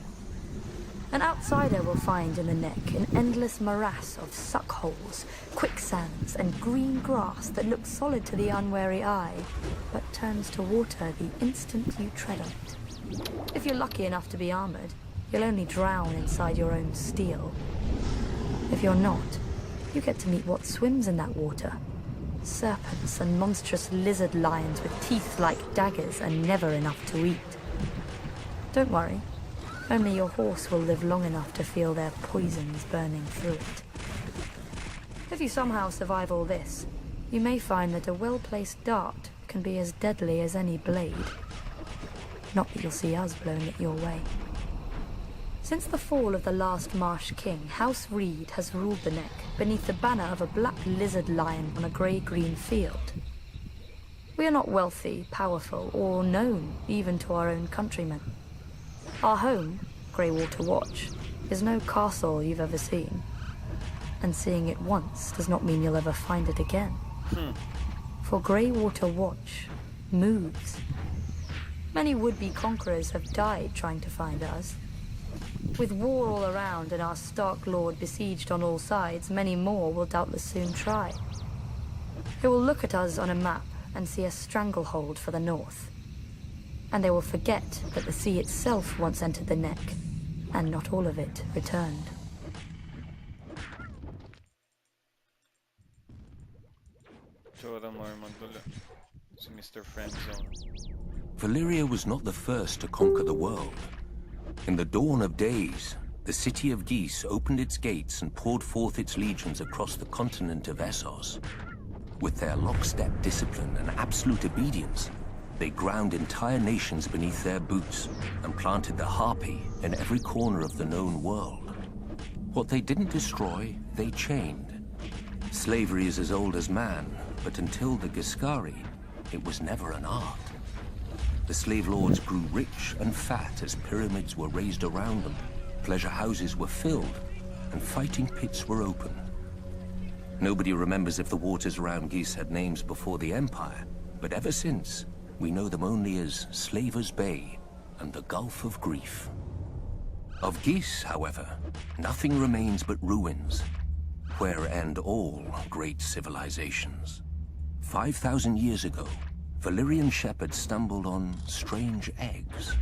T: An outsider will find in the Neck an endless morass of suckholes, quicksands, and green grass that looks solid to the unwary eye, but turns to water the instant you tread on it. If you're lucky enough to be armored, you'll only drown inside your own steel. If you're not, you get to meet what swims in that water. Serpents and monstrous lizard lions with teeth like daggers and never enough to eat. Don't worry. Only your horse will live long enough to feel their poisons burning through it. If you somehow survive all this, you may find that a well-placed dart can be as deadly as any blade. Not that you'll see us blowing it your way. Since the fall of the last Marsh King, House Reed has ruled the Neck beneath the banner of a black lizard lion on a grey-green field. We are not wealthy, powerful, or known even to our own countrymen. Our home, Greywater Watch, is no castle you've ever seen. And seeing it once does not mean you'll ever find it again. For Greywater Watch moves. Many would-be conquerors have died trying to find us. With war all around and our Stark Lord besieged on all sides, many more will doubtless soon try. They will look at us on a map and see a stranglehold for the north. And they will forget that the sea itself once entered the Neck, and not all of it returned.
M: Mr. Friendzone.
L: Valyria was not the first to conquer the world. In the dawn of days, the city of Geese opened its gates and poured forth its legions across the continent of Essos. With their lockstep discipline and absolute obedience, they ground entire nations beneath their boots and planted the harpy in every corner of the known world. What they didn't destroy, they chained. Slavery is as old as man, but until the Giscari, it was never an art. The slave lords grew rich and fat as pyramids were raised around them, pleasure houses were filled, and fighting pits were opened. Nobody remembers if the waters around Geese had names before the Empire, but ever since, we know them only as Slaver's Bay and the Gulf of Grief. Of Geese, however, nothing remains but ruins, where end all great civilizations. 5,000 years ago, Valyrian shepherds stumbled on strange eggs.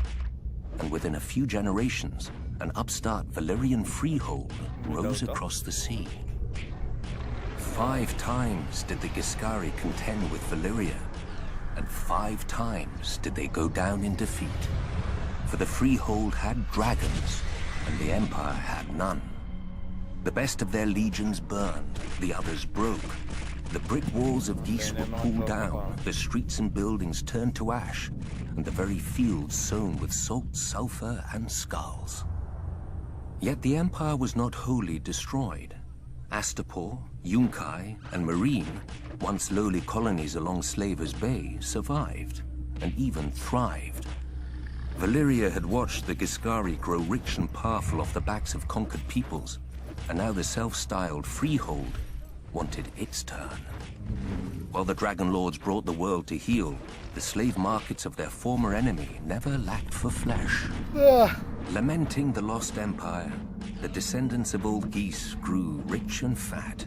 L: And within a few generations, an upstart Valyrian freehold rose across the sea. 5 times did the Giscari contend with Valyria, and 5 times did they go down in defeat. For the freehold had dragons, and the Empire had none. The best of their legions burned, the others broke. The brick walls of Geese were pulled down, the streets and buildings turned to ash, and the very fields sown with salt, sulfur, and skulls. Yet the Empire was not wholly destroyed. Astapor, Yunkai, and Meereen, once lowly colonies along Slaver's Bay, survived, and even thrived. Valyria had watched the Giscari grow rich and powerful off the backs of conquered peoples, and now the self-styled freehold wanted its turn. While the Dragon Lords brought the world to heel, the slave markets of their former enemy never lacked for flesh. Lamenting the lost empire, the descendants of old Geese grew rich and fat.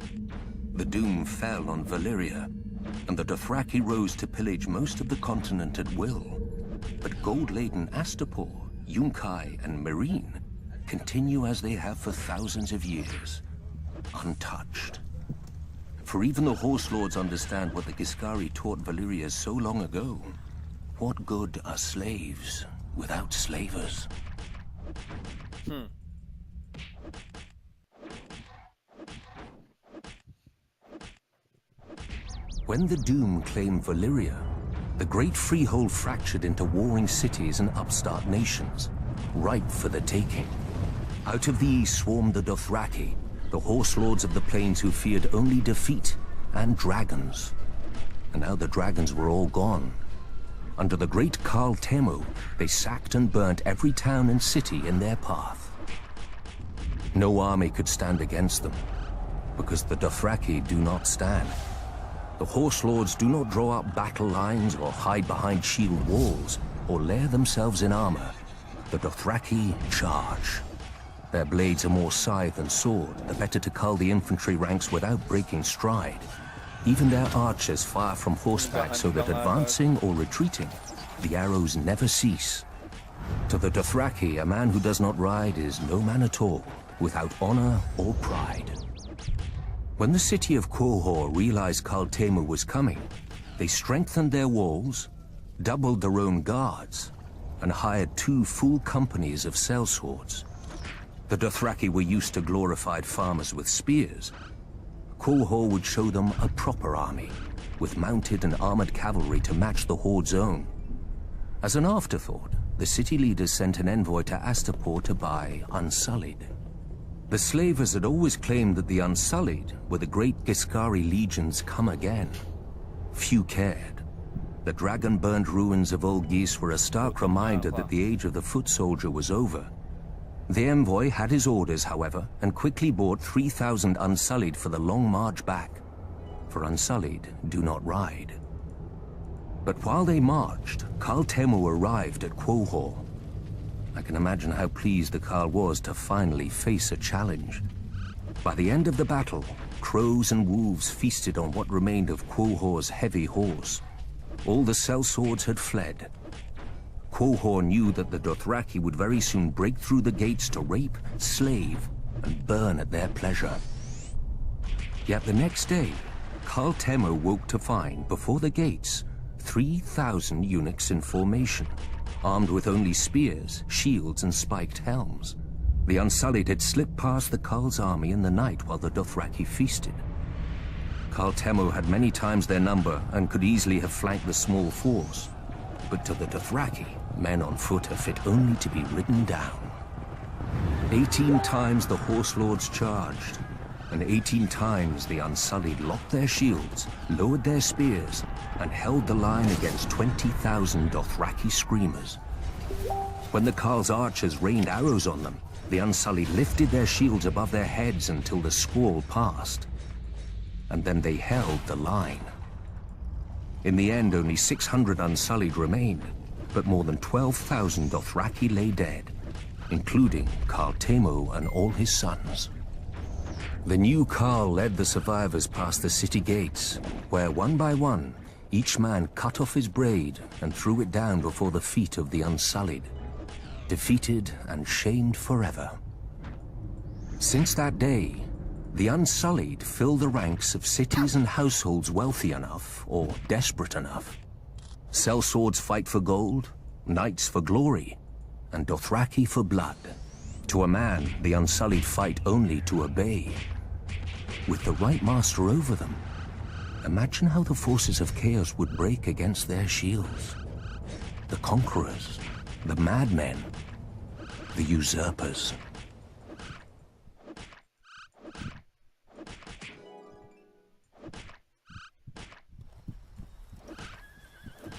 L: The doom fell on Valyria, and the Dothraki rose to pillage most of the continent at will. But gold-laden Astapor, Yunkai, and Meereen continue as they have for thousands of years, untouched. For even the Horse Lords understand what the Giscari taught Valyria so long ago. What good are slaves without slavers? When the Doom claimed Valyria, the great freehold fractured into warring cities and upstart nations, ripe for the taking. Out of the east swarmed the Dothraki, the Horse Lords of the Plains who feared only defeat and dragons. And now the dragons were all gone. Under the great Khal Temu, they sacked and burnt every town and city in their path. No army could stand against them, because the Dothraki do not stand. The Horse Lords do not draw up battle lines or hide behind shield walls or lair themselves in armor. The Dothraki charge. Their blades are more scythe than sword, the better to cull the infantry ranks without breaking stride. Even their archers fire from horseback so that advancing or retreating, the arrows never cease. To the Dothraki, a man who does not ride is no man at all, without honor or pride. When the city of Quohor realized Khal Temu was coming, they strengthened their walls, doubled their own guards, and hired 2 full companies of sellswords. The Dothraki were used to glorified farmers with spears. Quohor would show them a proper army, with mounted and armored cavalry to match the Horde's own. As an afterthought, the city leaders sent an envoy to Astapor to buy Unsullied. The slavers had always claimed that the Unsullied were the great Giscari legions come again. Few cared. The dragon-burned ruins of old Geese were a stark reminder that the age of the foot soldier was over. The envoy had his orders, however, and quickly bought 3,000 Unsullied for the long march back. For Unsullied do not ride. But while they marched, Khal Temu arrived at Quohor. I can imagine how pleased the Khal was to finally face a challenge. By the end of the battle, crows and wolves feasted on what remained of Quohor's heavy horse. All the sellswords had fled. Quohor knew that the Dothraki would very soon break through the gates to rape, slave, and burn at their pleasure. Yet the next day, Khal Temu woke to find, before the gates, 3,000 eunuchs in formation, armed with only spears, shields, and spiked helms. The Unsullied had slipped past the Khal's army in the night while the Dothraki feasted. Khal Temu had many times their number and could easily have flanked the small force. But to the Dothraki, men on foot are fit only to be ridden down. 18 times the Horse Lords charged, and 18 times the Unsullied locked their shields, lowered their spears, and held the line against 20,000 Dothraki screamers. When the Khal's archers rained arrows on them, the Unsullied lifted their shields above their heads until the squall passed. and then they held the line. In the end, only 600 Unsullied remained, but more than 12,000 Dothraki lay dead, including Karl Temo and all his sons. The new Karl led the survivors past the city gates, where one by one, each man cut off his braid and threw it down before the feet of the Unsullied, defeated and shamed forever. Since that day, the Unsullied fill the ranks of cities and households wealthy enough, or desperate enough. Sellswords fight for gold, knights for glory, and Dothraki for blood. To a man, the Unsullied fight only to obey. With the right master over them, imagine how the forces of chaos would break against their shields. The conquerors, the madmen, the usurpers.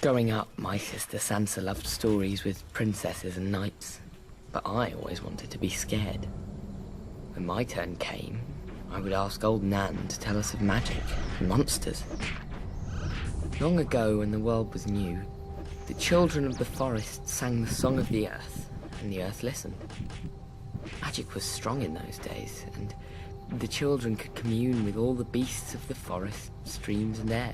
U: Growing up, my sister Sansa loved stories with princesses and knights, but I always wanted to be scared. When my turn came, I would ask old Nan to tell us of magic and monsters. Long ago, when the world was new, the children of the forest sang the song of the earth, and the earth listened. Magic was strong in those days, and the children could commune with all the beasts of the forest, streams and air.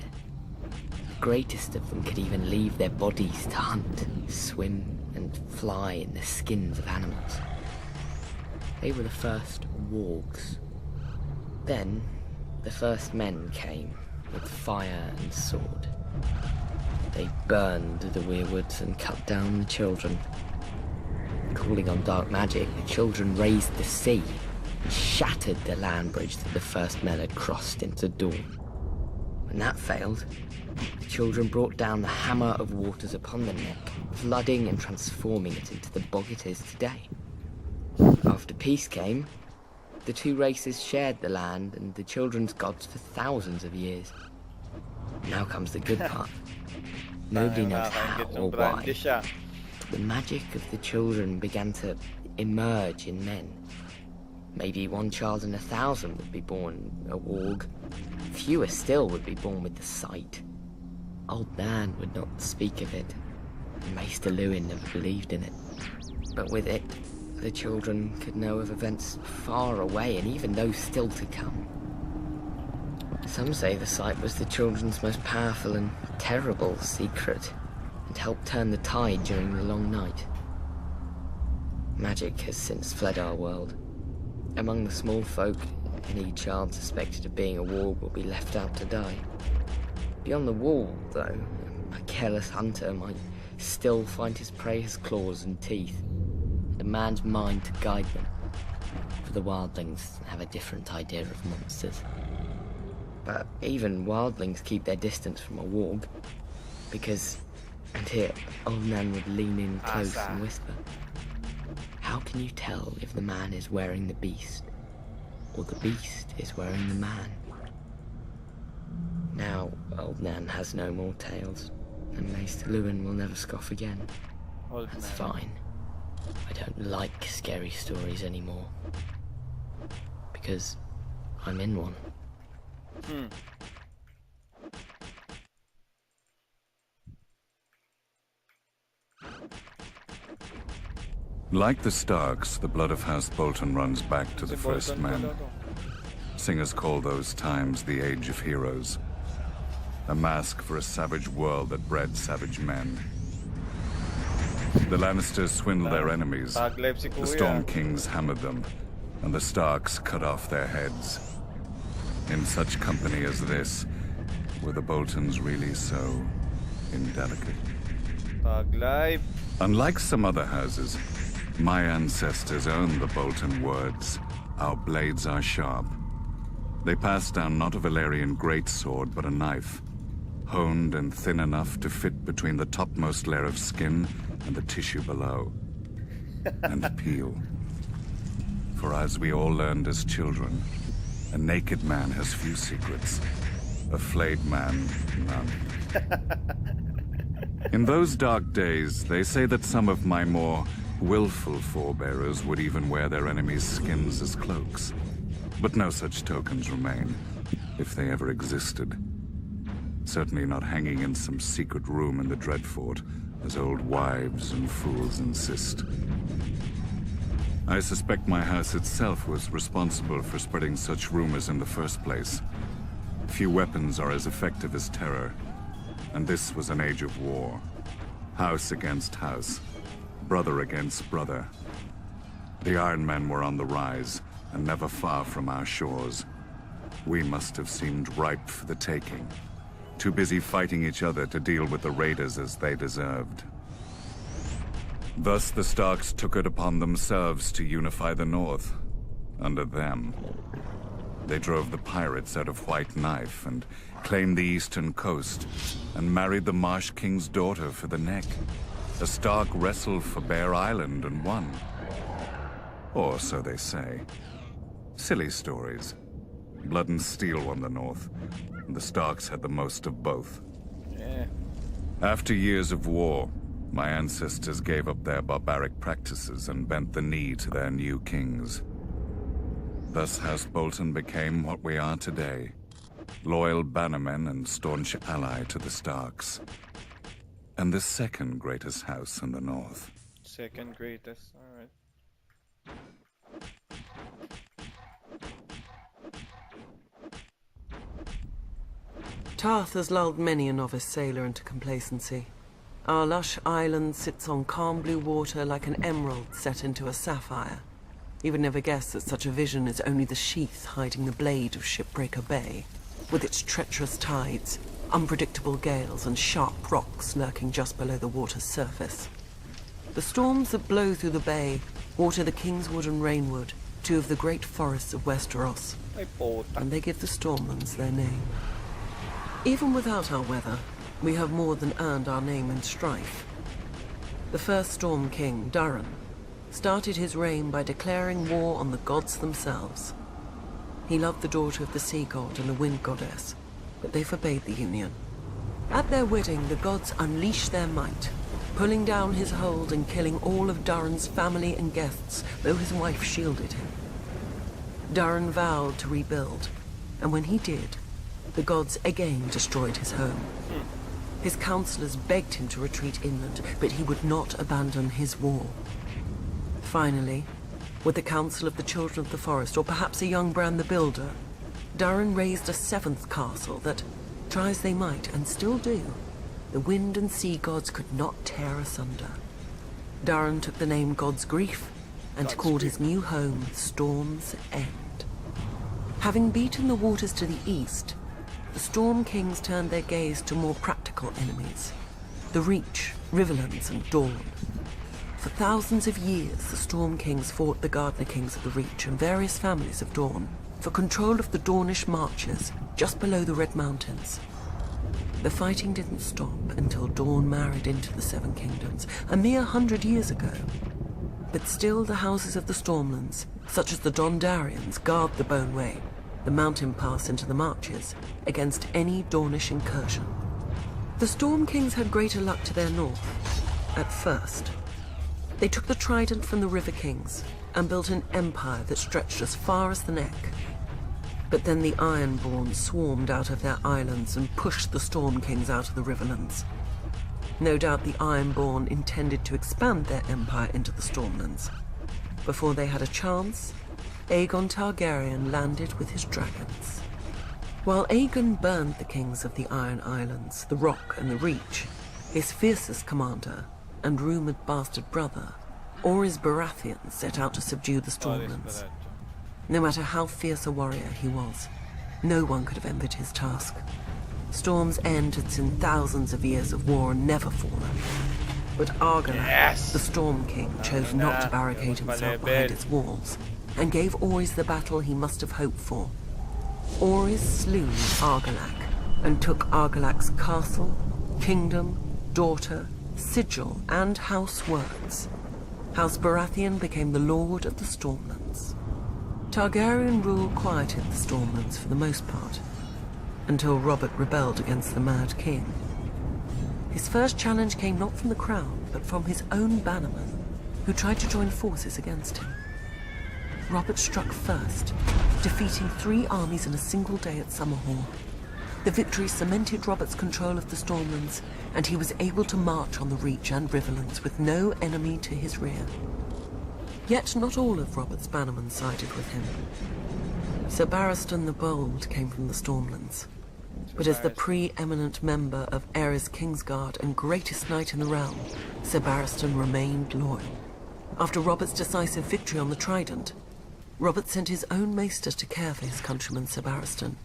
U: The greatest of them could even leave their bodies to hunt, swim, and fly in the skins of animals. They were the first wargs. Then, the first men came, with fire and sword. They burned the weirwoods and cut down the children. Calling on dark magic, the children raised the sea and shattered the land bridge that the first men had crossed into dawn. When that failed, the children brought down the hammer of waters upon the neck, flooding and transforming it into the bog it is today. After peace came, the two races shared the land and the children's gods for thousands of years. Now comes the good part. Nobody knows how or why. The magic of the children began to emerge in men. Maybe one child in 1,000 would be born a warg. Fewer still would be born with the sight. Old Nan would not speak of it, and Maester Lewin never believed in it. But with it, the children could know of events far away and even those still to come. Some say the sight was the children's most powerful and terrible secret, and helped turn the tide during the long night. Magic has since fled our world. Among the small folk, any child suspected of being a warg will be left out to die. Beyond the wall, though, a careless hunter might still find his prey has claws and teeth, and a man's mind to guide them. For the wildlings have a different idea of monsters. But even wildlings keep their distance from a warg, because, and here, old Nan would lean in close and whisper, how can you tell if the man is wearing the beast, or the beast is wearing the man? Now, old Nan has no more tales, and Maester Lewin will never scoff again. That's fine. I don't like scary stories anymore. Because I'm in one.
V: Like the Starks, the blood of House Bolton runs back to the first men. Singers call those times the Age of Heroes. A mask for a savage world that bred savage men. The Lannisters swindled their enemies, the Storm Kings hammered them, and the Starks cut off their heads. In such company as this, were the Boltons really so indelicate? Unlike some other houses, my ancestors owned the Bolton words, our blades are sharp. They passed down not a Valyrian greatsword, but a knife, honed and thin enough to fit between the topmost layer of skin and the tissue below, and peel. For as we all learned as children, a naked man has few secrets, a flayed man, none. In those dark days, they say that some of my more willful forebearers would even wear their enemies' skins as cloaks. But no such tokens remain. if they ever existed. Certainly not hanging in some secret room in the Dreadfort, as old wives and fools insist. I suspect my house itself was responsible for spreading such rumors in the first place. Few weapons are as effective as terror, and this was an age of war. House against house, brother against brother. The Iron Men were on the rise, and never far from our shores. We must have seemed ripe for the taking. Too busy fighting each other to deal with the raiders as they deserved. Thus the Starks took it upon themselves to unify the North, under them. They drove the pirates out of White Knife and claimed the eastern coast, and married the Marsh King's daughter for the neck. The Stark wrestled for Bear Island and won. Or so they say. Silly stories. Blood and steel won the North, and the Starks had the most of both.
M: Yeah.
V: After years of war, my ancestors gave up their barbaric practices and bent the knee to their new kings. Thus House Bolton became what we are today. Loyal bannermen and staunch ally to the Starks. And the second greatest house in the North.
M: Second greatest, alright.
A: Tarth has lulled many a novice sailor into complacency. Our lush island sits on calm blue water like an emerald set into a sapphire. You would never guess that such a vision is only the sheath hiding the blade of Shipbreaker Bay, with its treacherous tides, unpredictable gales, and sharp rocks lurking just below the water's surface. The storms that blow through the bay water the Kingswood and Rainwood, two of the great forests of Westeros, and they give the Stormlands their name. Even without our weather, we have more than earned our name in strife. The first Storm King, Durin, started his reign by declaring war on the gods themselves. He loved the daughter of the Sea God and the Wind Goddess, but they forbade the union. At their wedding, the gods unleashed their might, pulling down his hold and killing all of Durin's family and guests, though his wife shielded him. Durin vowed to rebuild, and when he did, the gods again destroyed his home. His counselors begged him to retreat inland, but he would not abandon his war. Finally, with the counsel of the Children of the Forest, or perhaps a young Bran the Builder, Durin raised a seventh castle that, try as they might, and still do, the wind and sea gods could not tear asunder. Durin took the name God's Grief and called his new home Storm's End. Having beaten the waters to the east, the Storm Kings turned their gaze to more practical enemies, the Reach, Riverlands, and Dawn. For thousands of years, the Storm Kings fought the Gardener Kings of the Reach and various families of Dawn for control of the Dornish marches just below the Red Mountains. The fighting didn't stop until Dawn married into the Seven Kingdoms, a mere 100 years ago. But still the houses of the Stormlands, such as the Dondarians, guard the Boneway, the mountain pass into the marches, against any Dornish incursion. The Storm Kings had greater luck to their north, at first. They took the Trident from the River Kings and built an empire that stretched as far as the Neck. But then the Ironborn swarmed out of their islands and pushed the Storm Kings out of the Riverlands. No doubt the Ironborn intended to expand their empire into the Stormlands. Before they had a chance, Aegon Targaryen landed with his dragons. While Aegon burned the kings of the Iron Islands, the Rock and the Reach, his fiercest commander and rumoured bastard brother, Orys Baratheon, set out to subdue the Stormlands. No matter how fierce a warrior he was, no one could have envied his task. Storm's End had seen thousands of years of war and never fallen. But Argilac, the Storm King, chose not to barricade himself behind its walls, and gave Orys the battle he must have hoped for. Orys slew Argilac, and took Argilac's castle, kingdom, daughter, sigil, and house words. House Baratheon became the Lord of the Stormlands. Targaryen rule quieted the Stormlands for the most part, until Robert rebelled against the Mad King. His first challenge came not from the crown, but from his own bannermen, who tried to join forces against him. Robert struck first, defeating 3 armies in a single day at Summerhall. The victory cemented Robert's control of the Stormlands, and he was able to march on the Reach and Riverlands with no enemy to his rear. Yet not all of Robert's bannermen sided with him. Sir Barristan the Bold came from the Stormlands, but as the preeminent member of Aerys Kingsguard and greatest knight in the realm, Sir Barristan remained loyal. After Robert's decisive victory on the Trident, Robert sent his own maester to care for his countryman Sir Barristan,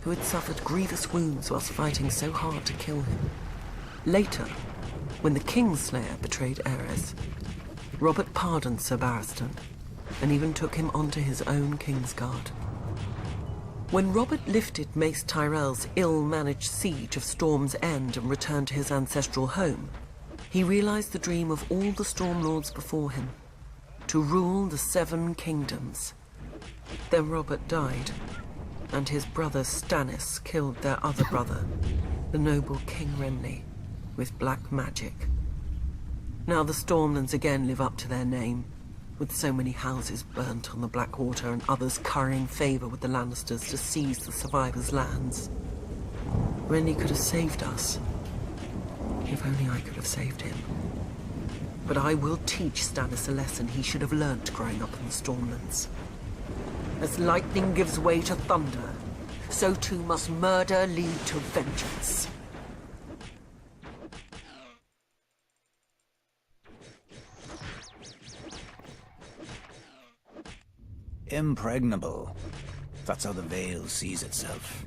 A: who had suffered grievous wounds whilst fighting so hard to kill him. Later, when the Kingslayer betrayed Aerys, Robert pardoned Sir Barristan and even took him onto his own Kingsguard. When Robert lifted Mace Tyrell's ill-managed siege of Storm's End and returned to his ancestral home, he realized the dream of all the Stormlords before him, to rule the 7 kingdoms. Then Robert died, and his brother Stannis killed their other brother, the noble King Renly, with black magic. Now the Stormlands again live up to their name, with so many houses burnt on the Blackwater and others currying favor with the Lannisters to seize the survivors' lands. Renly could have saved us. If only I could have saved him. But I will teach Stannis a lesson he should have learnt growing up in the Stormlands. As lightning gives way to thunder, so too must murder lead to vengeance.
S: Impregnable. That's how the Vale sees itself.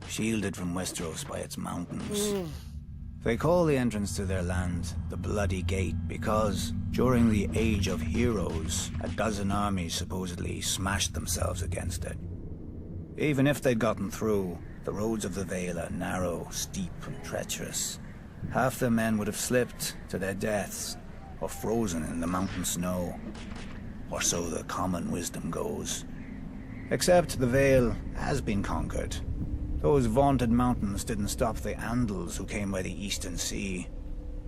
S: Shielded from Westeros by its mountains. They call the entrance to their land the Bloody Gate because, during the Age of Heroes, a dozen armies supposedly smashed themselves against it. Even if they'd gotten through, the roads of the Vale are narrow, steep, and treacherous. Half their men would have slipped to their deaths, or frozen in the mountain snow. Or so the common wisdom goes. Except the Vale has been conquered. Those vaunted mountains didn't stop the Andals who came by the Eastern Sea.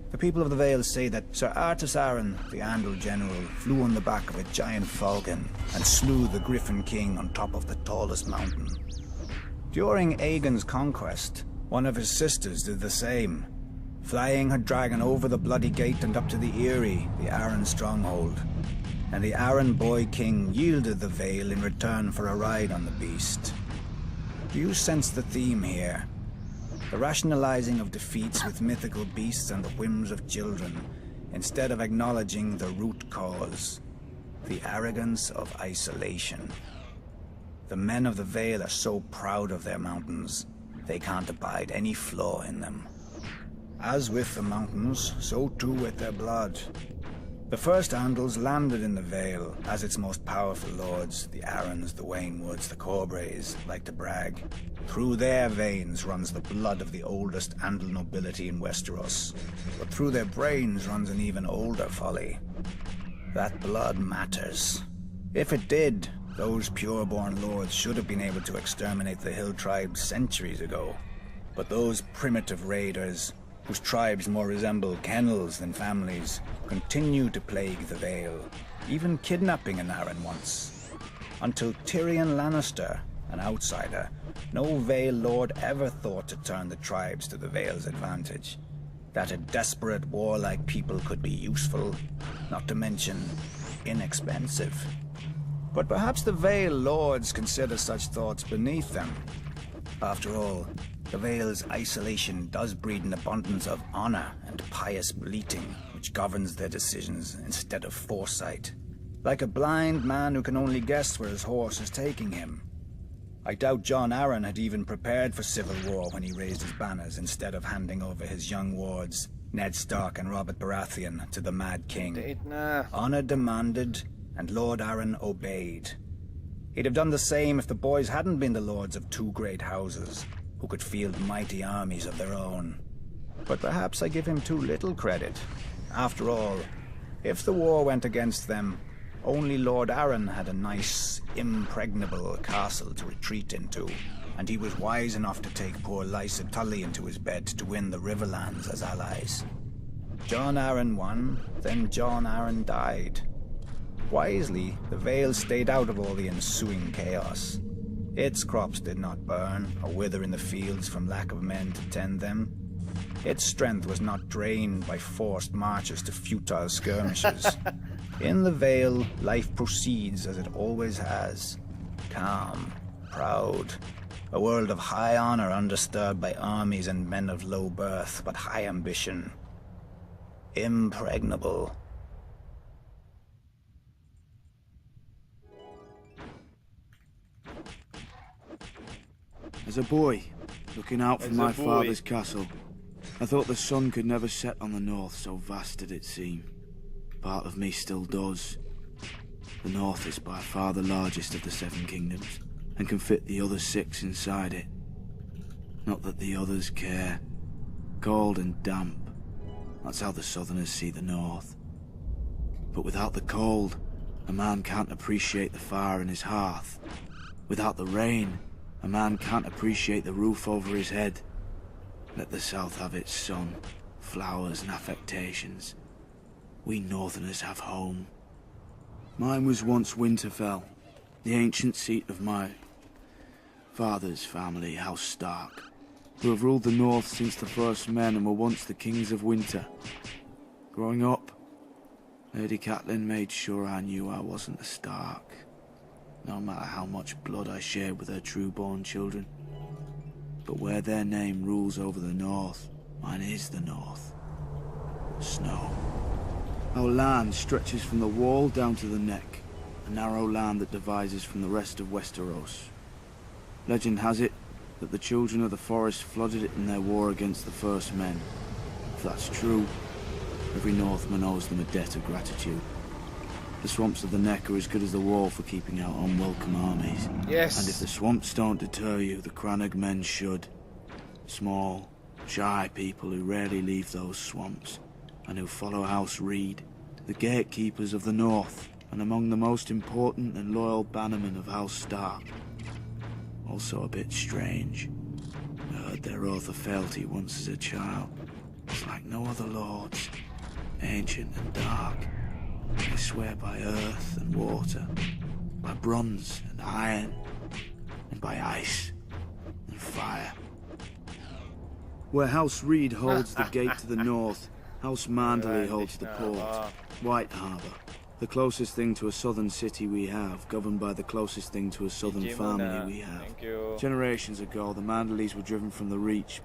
S: The people of the Vale say that Sir Artus Arryn, the Andal general, flew on the back of a giant falcon and slew the Griffin King on top of the tallest mountain. During Aegon's conquest, one of his sisters did the same, flying her dragon over the Bloody Gate and up to the Eyrie, the Arryn stronghold. And the Arryn boy king yielded the Vale in return for a ride on the beast. Do you sense the theme here? The rationalizing of defeats with mythical beasts and the whims of children, instead of acknowledging the root cause, the arrogance of isolation. The men of the Vale are so proud of their mountains, they can't abide any flaw in them. As with the mountains, so too with their blood. The first Andals landed in the Vale as its most powerful lords, the Arryns, the Waynwoods, the Corbrays, like to brag. Through their veins runs the blood of the oldest Andal nobility in Westeros, but through their brains runs an even older folly. That blood matters. If it did, those pure-born lords should have been able to exterminate the hill tribes centuries ago. But those primitive raiders, whose tribes more resemble kennels than families, continue to plague the Vale, even kidnapping an Arryn once. Until Tyrion Lannister, an outsider, no Vale lord ever thought to turn the tribes to the Vale's advantage. That a desperate, warlike people could be useful, not to mention inexpensive. But perhaps the Vale lords consider such thoughts beneath them. After all, the Vale's isolation does breed an abundance of honor and pious bleating, which governs their decisions instead of foresight. Like a blind man who can only guess where his horse is taking him. I doubt Jon Arryn had even prepared for civil war when he raised his banners instead of handing over his young wards, Ned Stark and Robert Baratheon, to the Mad King. Honor demanded, and Lord Arryn obeyed. He'd have done the same if the boys hadn't been the lords of 2 great houses, who could field mighty armies of their own. But perhaps I give him too little credit. After all, if the war went against them, only Lord Arryn had a nice, impregnable castle to retreat into, and he was wise enough to take poor Lysa Tully into his bed to win the Riverlands as allies. Jon Arryn won, then Jon Arryn died. Wisely, the Vale stayed out of all the ensuing chaos. Its crops did not burn or wither in the fields from lack of men to tend them. Its strength was not drained by forced marches to futile skirmishes. In the Vale, life proceeds as it always has. Calm, proud. A world of high honor undisturbed by armies and men of low birth, but high ambition. Impregnable.
B: As a boy, looking out from my father's castle, I thought the sun could never set on the north, so vast did it seem. Part of me still does. The north is by far the largest of the 7 kingdoms, and can fit the other 6 inside it. Not that the others care. Cold and damp. That's how the southerners see the north. But without the cold, a man can't appreciate the fire in his hearth. Without the rain, a man can't appreciate the roof over his head. Let the south have its sun, flowers and affectations. We northerners have home. Mine was once Winterfell, the ancient seat of my father's family, House Stark, who have ruled the north since the first men and were once the kings of winter. Growing up, Lady Catelyn made sure I knew I wasn't a Stark, no matter how much blood I shared with her true-born children. But where their name rules over the north, mine is the north. Snow. Our land stretches from the wall down to the neck, a narrow land that divides us from the rest of Westeros. Legend has it that the children of the forest flooded it in their war against the first men. If that's true, every Northman owes them a debt of gratitude. The swamps of the neck are as good as the wall for keeping out unwelcome armies.
M: Yes.
B: And if the swamps don't deter you, the Crannog men should. Small, shy people who rarely leave those swamps, and who follow House Reed, the gatekeepers of the north, and among the most important and loyal bannermen of House Stark. Also a bit strange. I heard their oath of fealty once as a child. It's like no other lords, ancient and dark. They swear by earth and water, by bronze and iron, and by ice and fire. Where House Reed holds the gate to the north, House Manderley holds the port, White Harbour, the closest thing to a southern city we have, governed by the closest thing to a southern family we have. Generations ago, the Manderleys were driven from the Reach